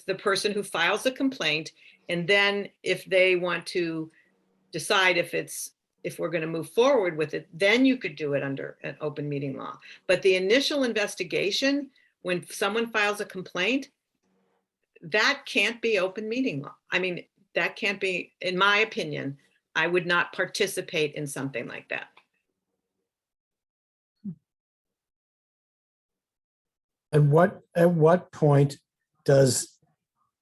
S3: the person who files the complaint, and then if they want to decide if we're going to move forward with it, then you could do it under an open meeting law. But the initial investigation, when someone files a complaint, that can't be open meeting law. I mean, that can't be, in my opinion. I would not participate in something like that.
S4: At what point does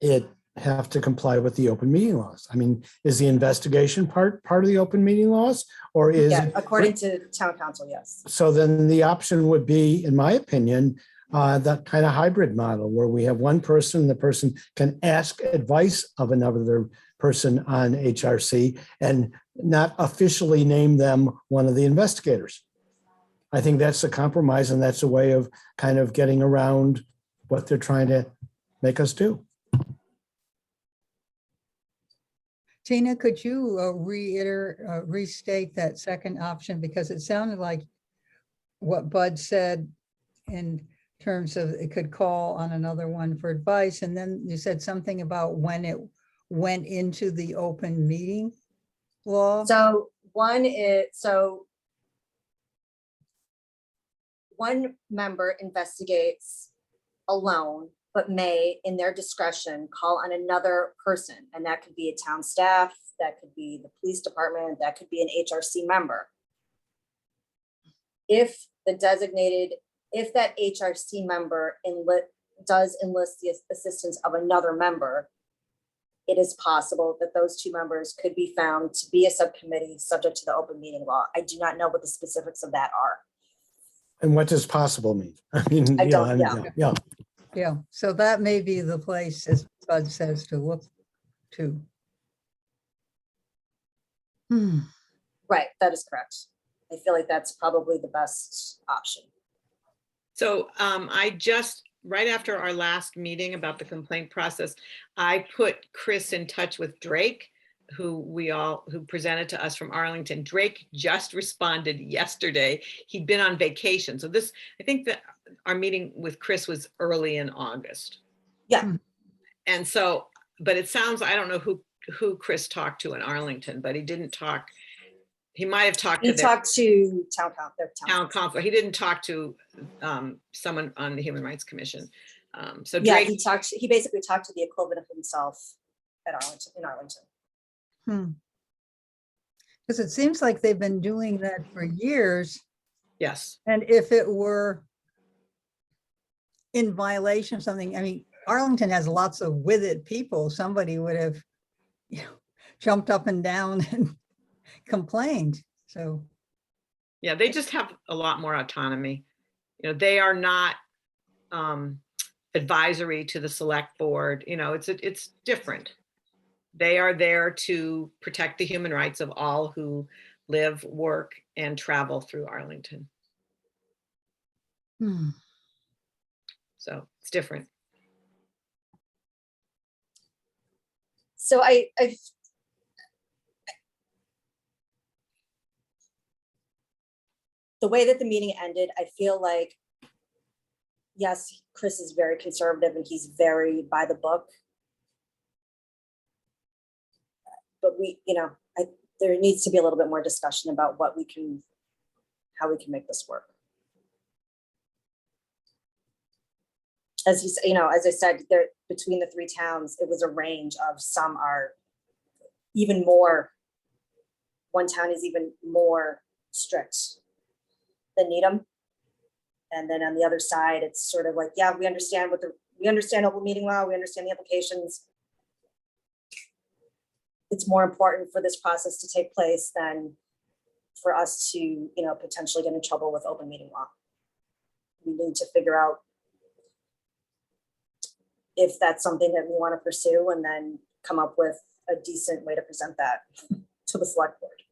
S4: it have to comply with the open meeting laws? I mean, is the investigation part of the open meeting laws, or is
S1: Yeah,
S4: it?
S1: according to town council, yes.
S4: So then the option would be, in my opinion, that kind of hybrid model where we have one person, the person can ask advice of another person on HRC and not officially name them one of the investigators. I think that's a compromise, and that's a way of kind of getting around what they're trying to make us do.
S2: Tina, could you restate that second option? Because it sounded like what Bud said in terms of it could call on another one for advice. And then you said something about when it went into the open meeting law.
S1: So one member investigates alone, but may, in their discretion, call on another person. And that could be a town staff, that could be the police department, that could be an HRC member. If that HRC member does enlist the assistance of another member, it is possible that those two members could be found to be a subcommittee subject to the open meeting law. I do not know what the specifics of that are.
S4: And what does possible mean? I mean,
S1: I don't-
S4: yeah.
S2: Yeah, so that may be the place, as Bud says, to look to.
S1: Right, that is correct. I feel like that's probably the best option.
S3: So right after our last meeting about the complaint process, I put Chris in touch with Drake, who presented to us from Arlington. Drake just responded yesterday. He'd been on vacation. So I think that our meeting with Chris was early in August.
S1: Yeah.
S3: And so, but it sounds, I don't know who Chris talked to in Arlington, but he didn't talk. He might have talked
S1: He
S3: to
S1: talked to town
S3: town council. He didn't talk to someone on the Human Rights Commission. So
S1: Yeah,
S3: Drake,
S1: he basically talked to the equivalent of himself in Arlington.
S2: Because it seems like they've been doing that for years.
S3: yes,
S2: And if it were in violation of something, I mean, Arlington has lots of with it people. Somebody would have, jumped up and down and complained. So,
S3: yeah, they just have a lot more autonomy. They are not advisory to the select board. It's different. They are there to protect the human rights of all who live, work, and travel through Arlington. So it's different.
S1: So the way that the meeting ended, I feel like, yes, Chris is very conservative and he's very by the book. But there needs to be a little bit more discussion about how we can make this work. As I said, there between the three towns, it was a range of some are even more. One town is even more strict than Needham. And then on the other side, it's sort of like, yeah, we understand open meeting law, we understand the implications. It's more important for this process to take place than for us to, potentially get in trouble with open meeting law. We need to figure out if that's something that we want to pursue and then come up with a decent way to present that to the select board.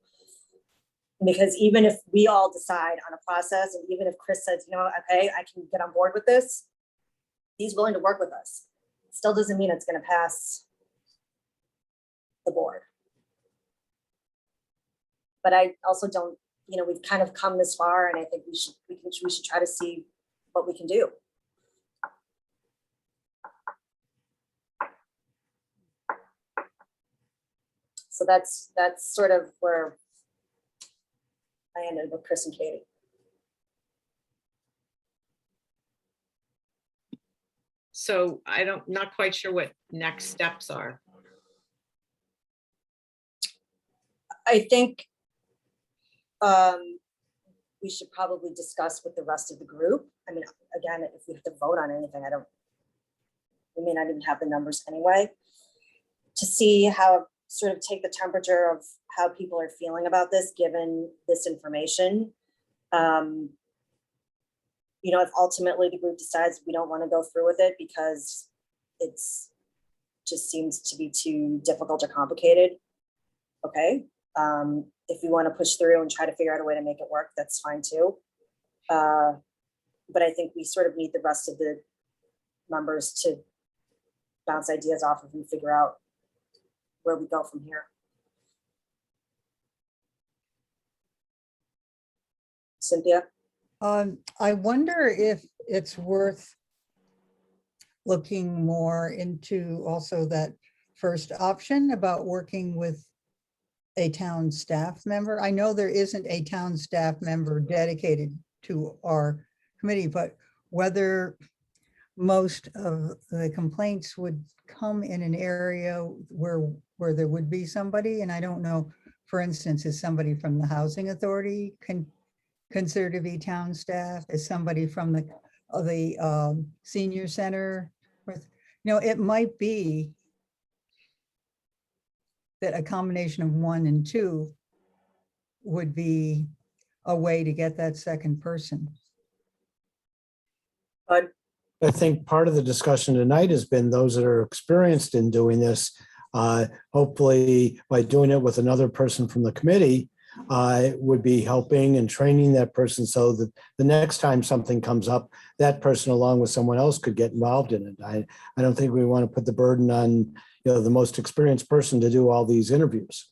S1: Because even if we all decide on a process, and even if Chris says, okay, I can get on board with this, he's willing to work with us. It still doesn't mean it's going to pass the board. But I also don't, we've kind of come this far, and I think we should try to see what we can do. So that's sort of where I ended with Chris and Katie.
S3: So not quite sure what next steps are.
S1: I think we should probably discuss with the rest of the group. I mean, again, if we have to vote on anything, we may not even have the numbers anyway, to see how, sort of take the temperature of how people are feeling about this, given this information. If ultimately the group decides we don't want to go through with it because it's just seems to be too difficult or complicated, okay. If we want to push through and try to figure out a way to make it work, that's fine too. But I think we sort of need the rest of the members to bounce ideas off of and figure out where we go from here. Cynthia?
S2: I wonder if it's worth looking more into also that first option about working with a town staff member. I know there isn't a town staff member dedicated to our committee, but whether most of the complaints would come in an area where there would be somebody, and I don't know, for instance, is somebody from the housing authority considered to be town staff? Is somebody from the senior center? It might be that a combination of 1 and 2 would be a way to get that second person.
S1: Bud?
S4: I think part of the discussion tonight has been those that are experienced in doing this. Hopefully, by doing it with another person from the committee, would be helping and training that person so that the next time something comes up, that person along with someone else could get involved in it. I don't think we want to put the burden on the most experienced person to do all these interviews.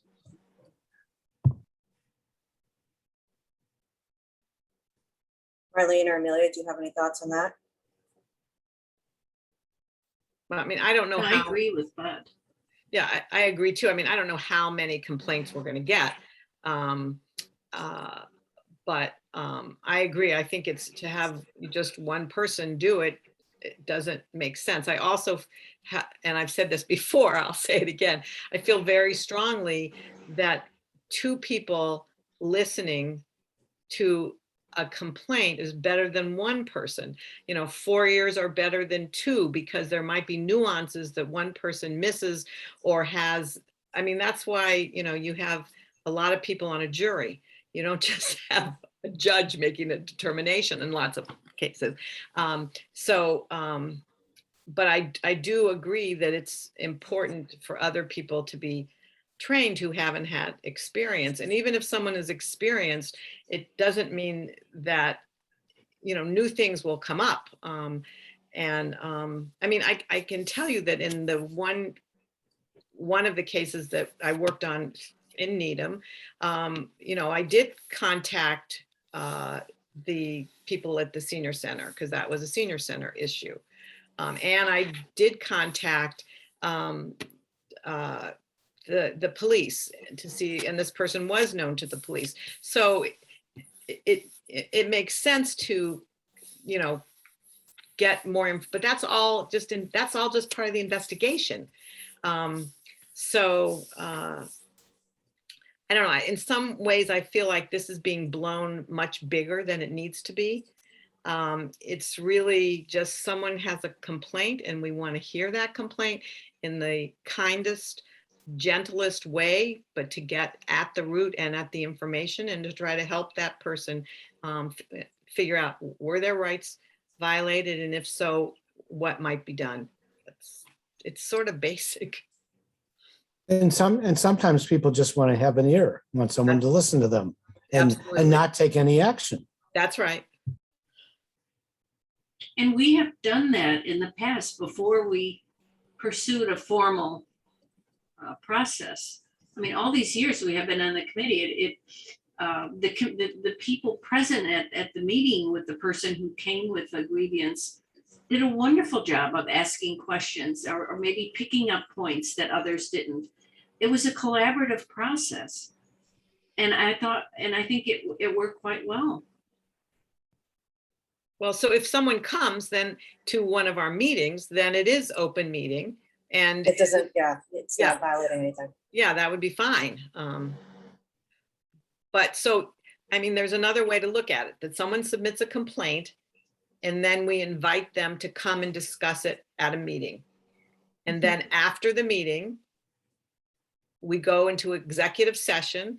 S1: Marlene or Amelia, do you have any thoughts on that?
S3: Well, I mean, I don't know
S6: I
S3: how.
S6: agree with Bud.
S3: Yeah, I agree too. I mean, I don't know how many complaints we're going to get. But I agree. I think it's to have just one person do it, it doesn't make sense. I also, and I've said this before, I'll say it again. I feel very strongly that 2 people listening to a complaint is better than 1 person. 4 ears are better than 2 because there might be nuances that 1 person misses or has. I mean, that's why, you have a lot of people on a jury. You don't just have a judge making a determination in lots of cases. But I do agree that it's important for other people to be trained who haven't had experience. And even if someone is experienced, it doesn't mean that, new things will come up. I mean, I can tell you that in the one of the cases that I worked on in Needham, I did contact the people at the senior center because that was a senior center issue. And I did contact the police to see, and this person was known to the police. So it makes sense to, get more, but that's all just part of the investigation. I don't know. In some ways, I feel like this is being blown much bigger than it needs to be. It's really just someone has a complaint and we want to hear that complaint in the kindest, gentlest way, but to get at the root and at the information and to try to help that person figure out were their rights violated, and if so, what might be done. It's sort of basic.
S4: And sometimes people just want to have an ear, want someone to listen to them and not take any action.
S3: That's right.
S6: And we have done that in the past before we pursued a formal process. I mean, all these years we have been on the committee, the people present at the meeting with the person who came with a grievance did a wonderful job of asking questions or maybe picking up points that others didn't. It was a collaborative process. And I think it worked quite well.
S3: Well, so if someone comes then to one of our meetings, then it is open meeting and
S1: it doesn't, it's not violating anything.
S3: Yeah, that would be fine. But so, I mean, there's another way to look at it, that someone submits a complaint and then we invite them to come and discuss it at a meeting. And then after the meeting, we go into executive session.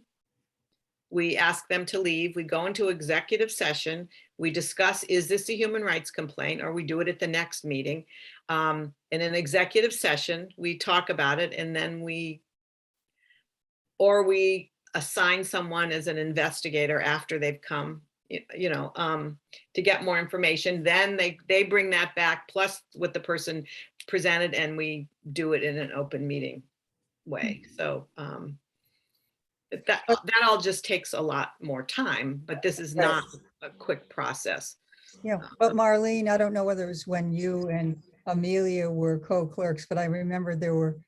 S3: We ask them to leave. We go into executive session. We discuss, is this a human rights complaint, or we do it at the next meeting. In an executive session, we talk about it, and then we assign someone as an investigator after they've come to get more information. Then they bring that back plus what the person presented, and we do it in an open meeting way. So that all just takes a lot more time, but this is not a quick process.
S2: Yeah, but Marlene, I don't know whether it was when you and Amelia were co-clerks, but I remember there were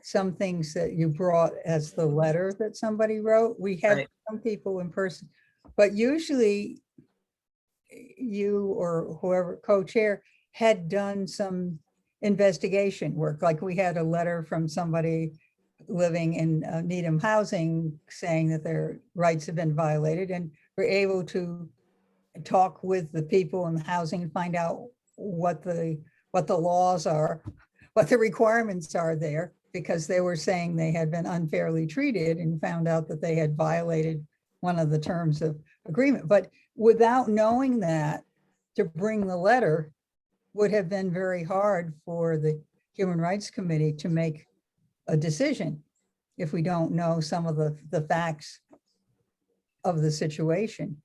S2: some things that you brought as the letter that somebody wrote. We had
S3: Right.
S2: some people in person, but usually you or whoever co-chair had done some investigation work. Like we had a letter from somebody living in Needham housing saying that their rights have been violated, and we're able to talk with the people in the housing and find out what the laws are, what the requirements are there, because they were saying they had been unfairly treated and found out that they had violated one of the terms of agreement. But without knowing that, to bring the letter would have been very hard for the Human Rights Committee to make a decision if we don't know some of the facts of the situation.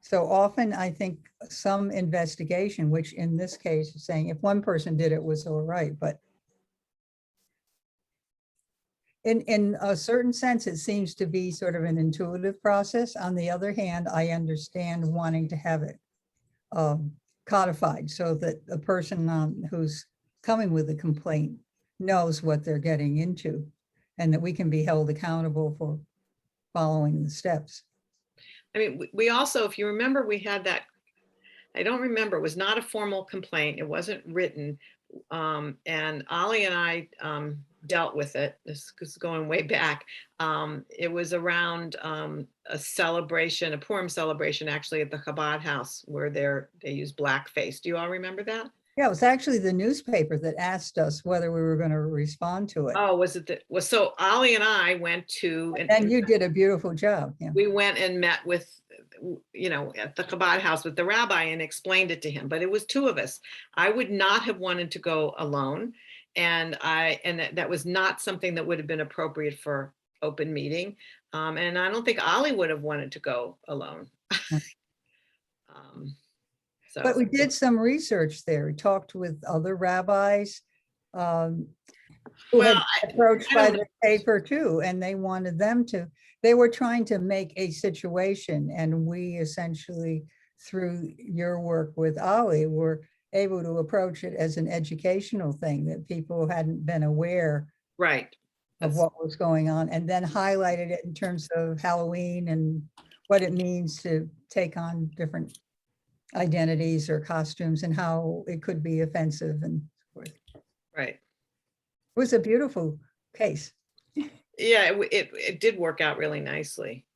S2: So often I think some investigation, which in this case is saying if one person did it was all right, but in a certain sense, it seems to be sort of an intuitive process. On the other hand, I understand wanting to have it codified so that the person who's coming with a complaint knows what they're getting into and that we can be held accountable for following the steps.
S3: I mean, we also, if you remember, we had that, I don't remember, it was not a formal complaint. It wasn't written. And Ollie and I dealt with it. This is going way back. It was around a celebration, a Purim celebration, actually at the Chabad house where they use blackface. Do you all remember that?
S2: Yeah, it was actually the newspaper that asked us whether we were going to respond to it.
S3: Oh, was it? So Ollie and I went to,
S2: And you did a beautiful job. Yeah.
S3: we went and met with, at the Chabad house with the rabbi and explained it to him, but it was two of us. I would not have wanted to go alone. And that was not something that would have been appropriate for open meeting. And I don't think Ollie would have wanted to go alone.
S2: But we did some research there. We talked with other rabbis who had been approached by the paper too, and they wanted them to, they were trying to make a situation, and we essentially, through your work with Ollie, were able to approach it as an educational thing that people hadn't been aware
S3: right
S2: of what was going on, and then highlighted it in terms of Halloween and what it means to take on different identities or costumes and how it could be offensive and so forth.
S3: Right.
S2: It was a beautiful case.
S3: Yeah, it did work out really nicely.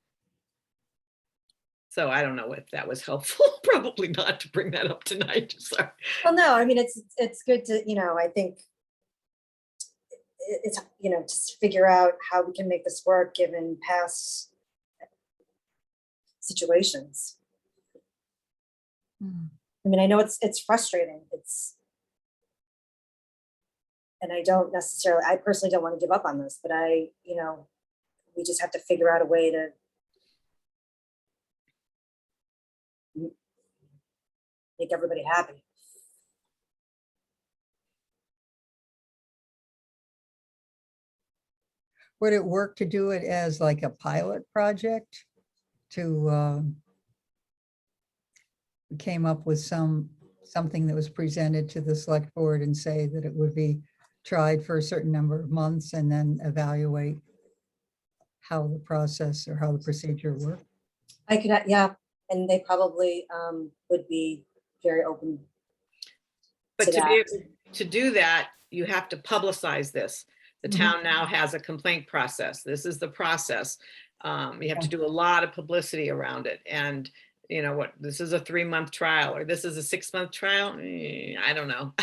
S3: So I don't know if that was helpful. Probably not to bring that up tonight. Sorry.
S1: Well, no, I mean, it's good to, I think it's, to figure out how we can make this work given past situations. I mean, I know it's frustrating. And I personally don't want to give up on this, but we just have to figure out a way to make everybody happy.
S2: Would it work to do it as like a pilot project to came up with something that was presented to the select board and say that it would be tried for a certain number of months and then evaluate how the process or how the procedure worked?
S1: I could, yeah, and they probably would be very open.
S3: But
S1: to
S3: to
S1: that.
S3: be able to do that, you have to publicize this. The town now has a complaint process. This is the process. You have to do a lot of publicity around it. And this is a 3-month trial or this is a 6-month trial. I don't know.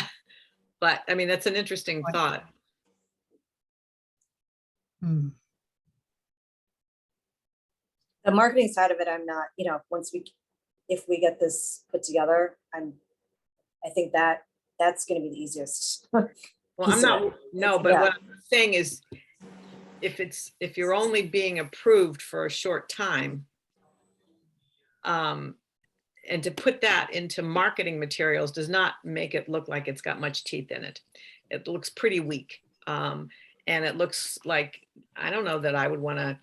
S3: But I mean, that's an interesting thought.
S1: The marketing side of it, I'm not, if we get this put together, I think that's going to be the easiest.
S3: Well, I'm not, no, but what I'm saying is if you're only being approved for a short time, and to put that into marketing materials does not make it look like it's got much teeth in it. It looks pretty weak. And it looks like, I don't know that I would want to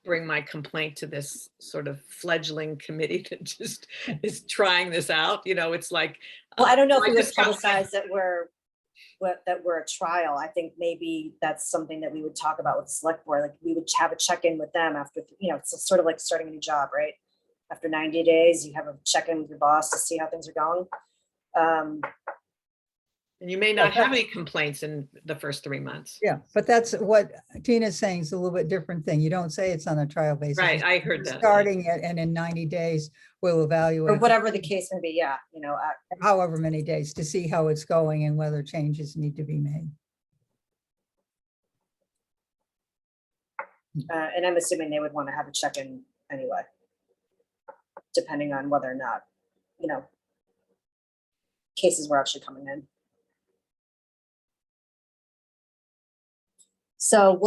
S3: bring my complaint to this sort of fledgling committee that just is trying this out. You know, it's like.
S1: Well, I don't know if
S3: I
S1: we would
S3: just got my-
S1: publicize that we're a trial. I think maybe that's something that we would talk about with the select board. Like we would have a check-in with them after, you know, it's sort of like starting a new job, right? After 90 days, you have a check-in with your boss to see how things are going.
S3: And you may not have any complaints in the first 3 months.
S2: Yeah, but that's what Tina's saying is a little bit different thing. You don't say it's on a trial basis.
S3: Right,
S2: It's
S3: I heard that.
S2: starting it, and in 90 days, we'll
S1: Or
S2: evaluate
S1: whatever the case may be, yeah, you know,
S2: however many days to see how it's going and whether changes need to be made.
S1: and I'm assuming they would want to have a check-in anyway, depending on whether or not, you know, cases were actually coming in. So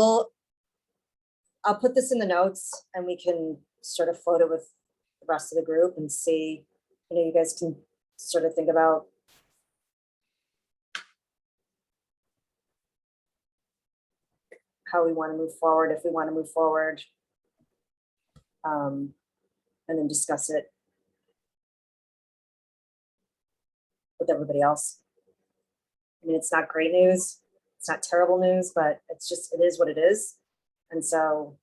S1: I'll put this in the notes and we can sort of float it with the rest of the group and see, you know, you guys can sort of think about how we want to move forward, if we want to move forward. And then discuss it with everybody else. I mean, it's not great news. It's not terrible news, but it's just, it is what it is. And so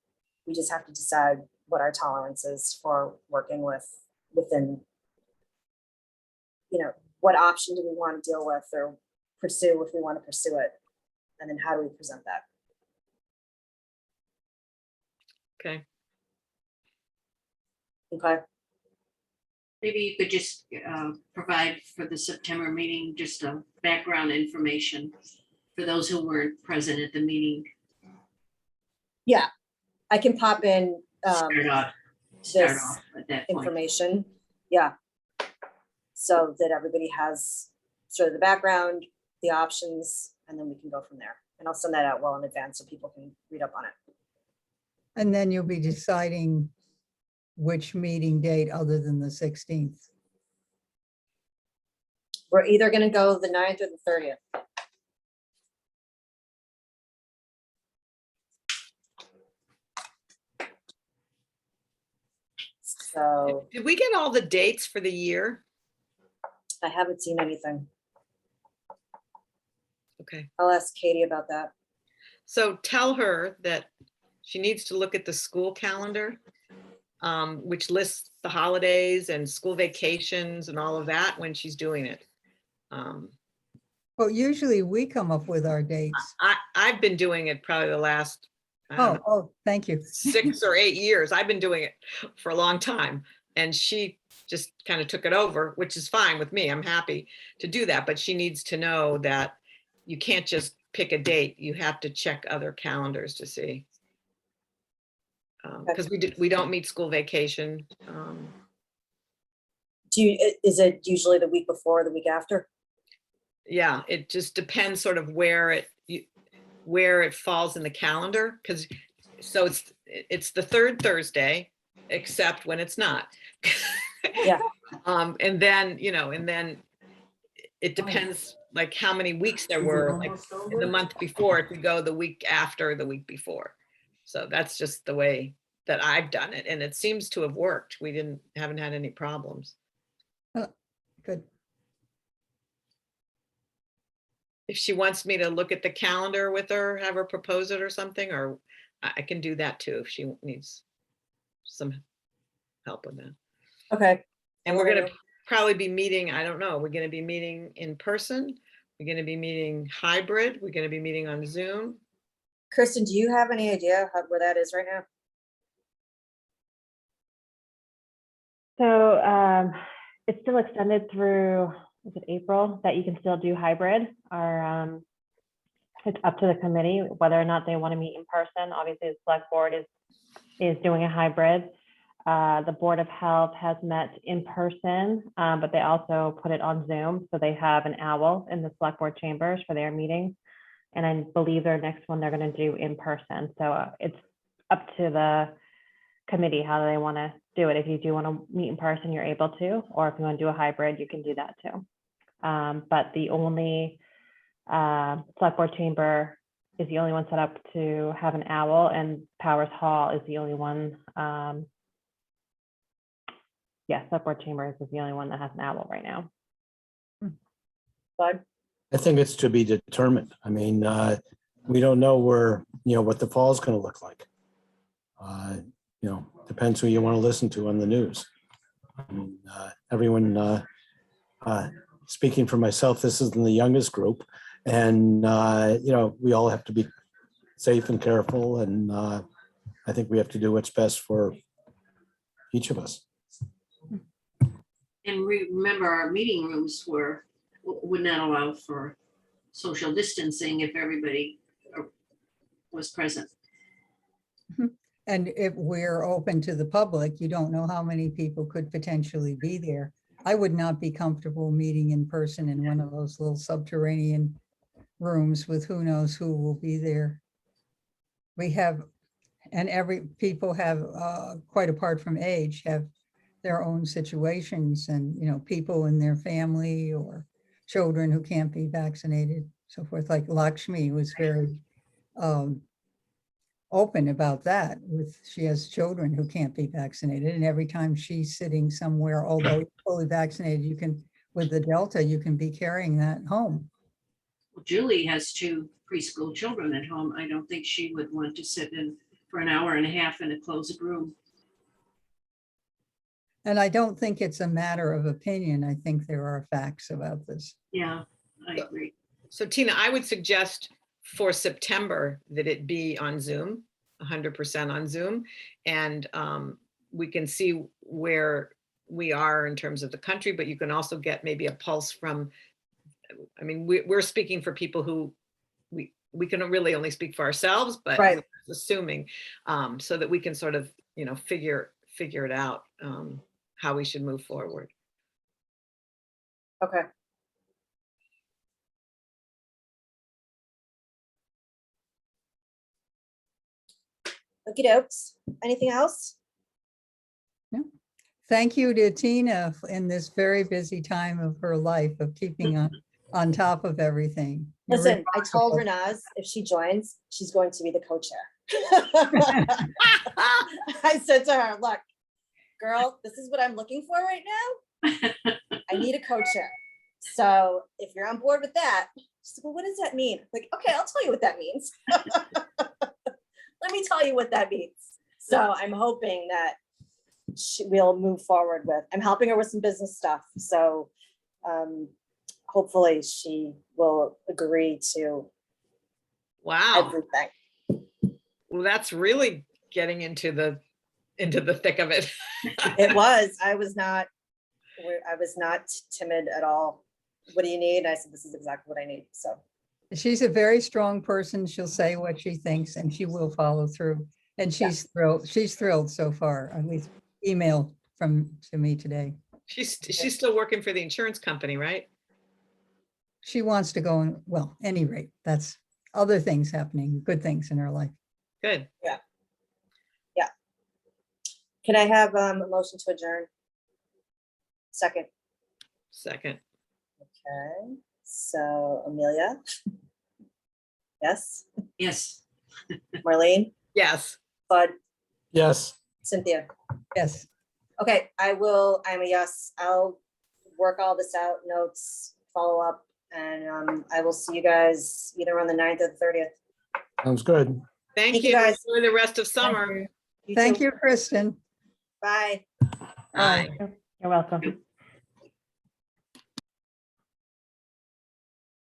S1: we just have to decide what our tolerance is for working within, you know, what option do we want to deal with or pursue if we want to pursue it? And then how do we present that?
S3: Okay.
S1: Okay.
S6: Maybe you could just provide for the September meeting, just a background information for those who weren't present at the meeting.
S1: Yeah, I can pop in
S6: Start off
S1: this
S6: at that point.
S1: information. Yeah. So that everybody has sort of the background, the options, and then we can go from there. And I'll send that out well in advance so people can read up on it.
S2: And then you'll be deciding which meeting date other than the 16th.
S1: We're either gonna go the 9th or the 30th. So
S3: Did we get all the dates for the year?
S1: I haven't seen anything.
S3: Okay.
S1: I'll ask Katie about that.
S3: So tell her that she needs to look at the school calendar, which lists the holidays and school vacations and all of that when she's doing it.
S2: Well, usually we come up with our dates.
S3: I've been doing it probably the last, I don't know,
S2: Oh, thank you.
S3: 6 or 8 years. I've been doing it for a long time. And she just kind of took it over, which is fine with me. I'm happy to do that. But she needs to know that you can't just pick a date. You have to check other calendars to see. Because we don't meet school vacation.
S1: Is it usually the week before or the week after?
S3: Yeah, it just depends sort of where it falls in the calendar. Because so it's the third Thursday, except when it's not.
S1: Yeah.
S3: And then, you know, and then it depends like how many weeks there were, like in the month before, if we go the week after the week before. So that's just the way that I've done it. And it seems to have worked. We haven't had any problems.
S2: Good.
S3: If she wants me to look at the calendar with her, have her propose it or something, or I can do that too if she needs some help with that.
S1: Okay.
S3: And we're going to probably be meeting, I don't know, we're going to be meeting in person. We're going to be meeting hybrid. We're going to be meeting on Zoom.
S1: Kristen, do you have any idea where that is right now?
S5: So it's still extended through, is it April, that you can still do hybrid, or it's up to the committee whether or not they want to meet in person. Obviously, the select board is doing a hybrid. The Board of Health has met in person, but they also put it on Zoom. So they have an owl in the select board chambers for their meetings. And I believe their next one they're going to do in person. So it's up to the committee how they want to do it. If you do want to meet in person, you're able to, or if you want to do a hybrid, you can do that too. But the only select board chamber is the only one set up to have an owl, and Powers Hall is the only one. Yeah, select board chambers is the only one that has an owl right now.
S1: Bud?
S4: I think it's to be determined. I mean, we don't know where, what the fall is going to look like. Depends who you want to listen to on the news. I mean, everyone, speaking for myself, this isn't the youngest group. And, we all have to be safe and careful. And I think we have to do what's best for each of us.
S6: And remember, our meeting rooms would not allow for social distancing if everybody was present.
S2: And if we're open to the public, you don't know how many people could potentially be there. I would not be comfortable meeting in person in one of those little subterranean rooms with who knows who will be there. We have, and people have, quite apart from age, have their own situations and, people in their family or children who can't be vaccinated, so forth. Like Lakshmi was very open about that. She has children who can't be vaccinated, and every time she's sitting somewhere, although fully vaccinated, with the Delta, you can be carrying that home.
S6: Well, Julie has 2 preschool children at home. I don't think she would want to sit in for an hour and a half in a closed room.
S2: And I don't think it's a matter of opinion. I think there are facts about this.
S6: Yeah, I agree.
S3: So Tina, I would suggest for September that it be on Zoom, 100% on Zoom. And we can see where we are in terms of the country, but you can also get maybe a pulse from, I mean, we're speaking for people who we can really only speak for ourselves, but
S1: Right.
S3: assuming so that we can sort of, figure it out how we should move forward.
S1: Okay. Okey dokes. Anything else?
S2: Thank you to Tina in this very busy time of her life of keeping on top of everything. You're
S1: Listen, I told
S2: remarkable.
S1: Renaz if she joins, she's going to be the co-chair. I said to her, look, girl, this is what I'm looking for right now. I need a co-chair. So if you're on board with that, she's like, well, what does that mean? Like, okay, I'll tell you what that means. Let me tell you what that means. So I'm hoping that we'll move forward with, I'm helping her with some business stuff. So hopefully she will agree to
S3: Wow.
S1: everything.
S3: Well, that's really getting into the thick of it.
S1: It was, I was not timid at all. What do you need? And I said, this is exactly what I need. So
S2: She's a very strong person. She'll say what she thinks and she will follow through. And she's thrilled. She's thrilled so far, at least email to me today.
S3: She's still working for the insurance company, right?
S2: She wants to go and, well, any rate, that's other things happening, good things in her life.
S3: Good.
S1: can I have a motion to adjourn? Second. Okay, so Amelia? Yes.
S6: Yes.
S1: Marlene?
S3: Yes.
S1: Bud?
S4: Yes.
S1: Cynthia?
S2: Yes.
S1: Okay, I'm a yes. I'll work all this out, notes, follow up, and I will see you guys either on the 9th or the 30th.
S4: Sounds good.
S3: Thank
S1: Thank
S3: you.
S1: you, guys.
S3: Enjoy the rest of summer.
S1: You
S2: Thank
S1: too.
S2: you, Kristen.
S1: Bye.
S3: Bye.
S5: You're welcome.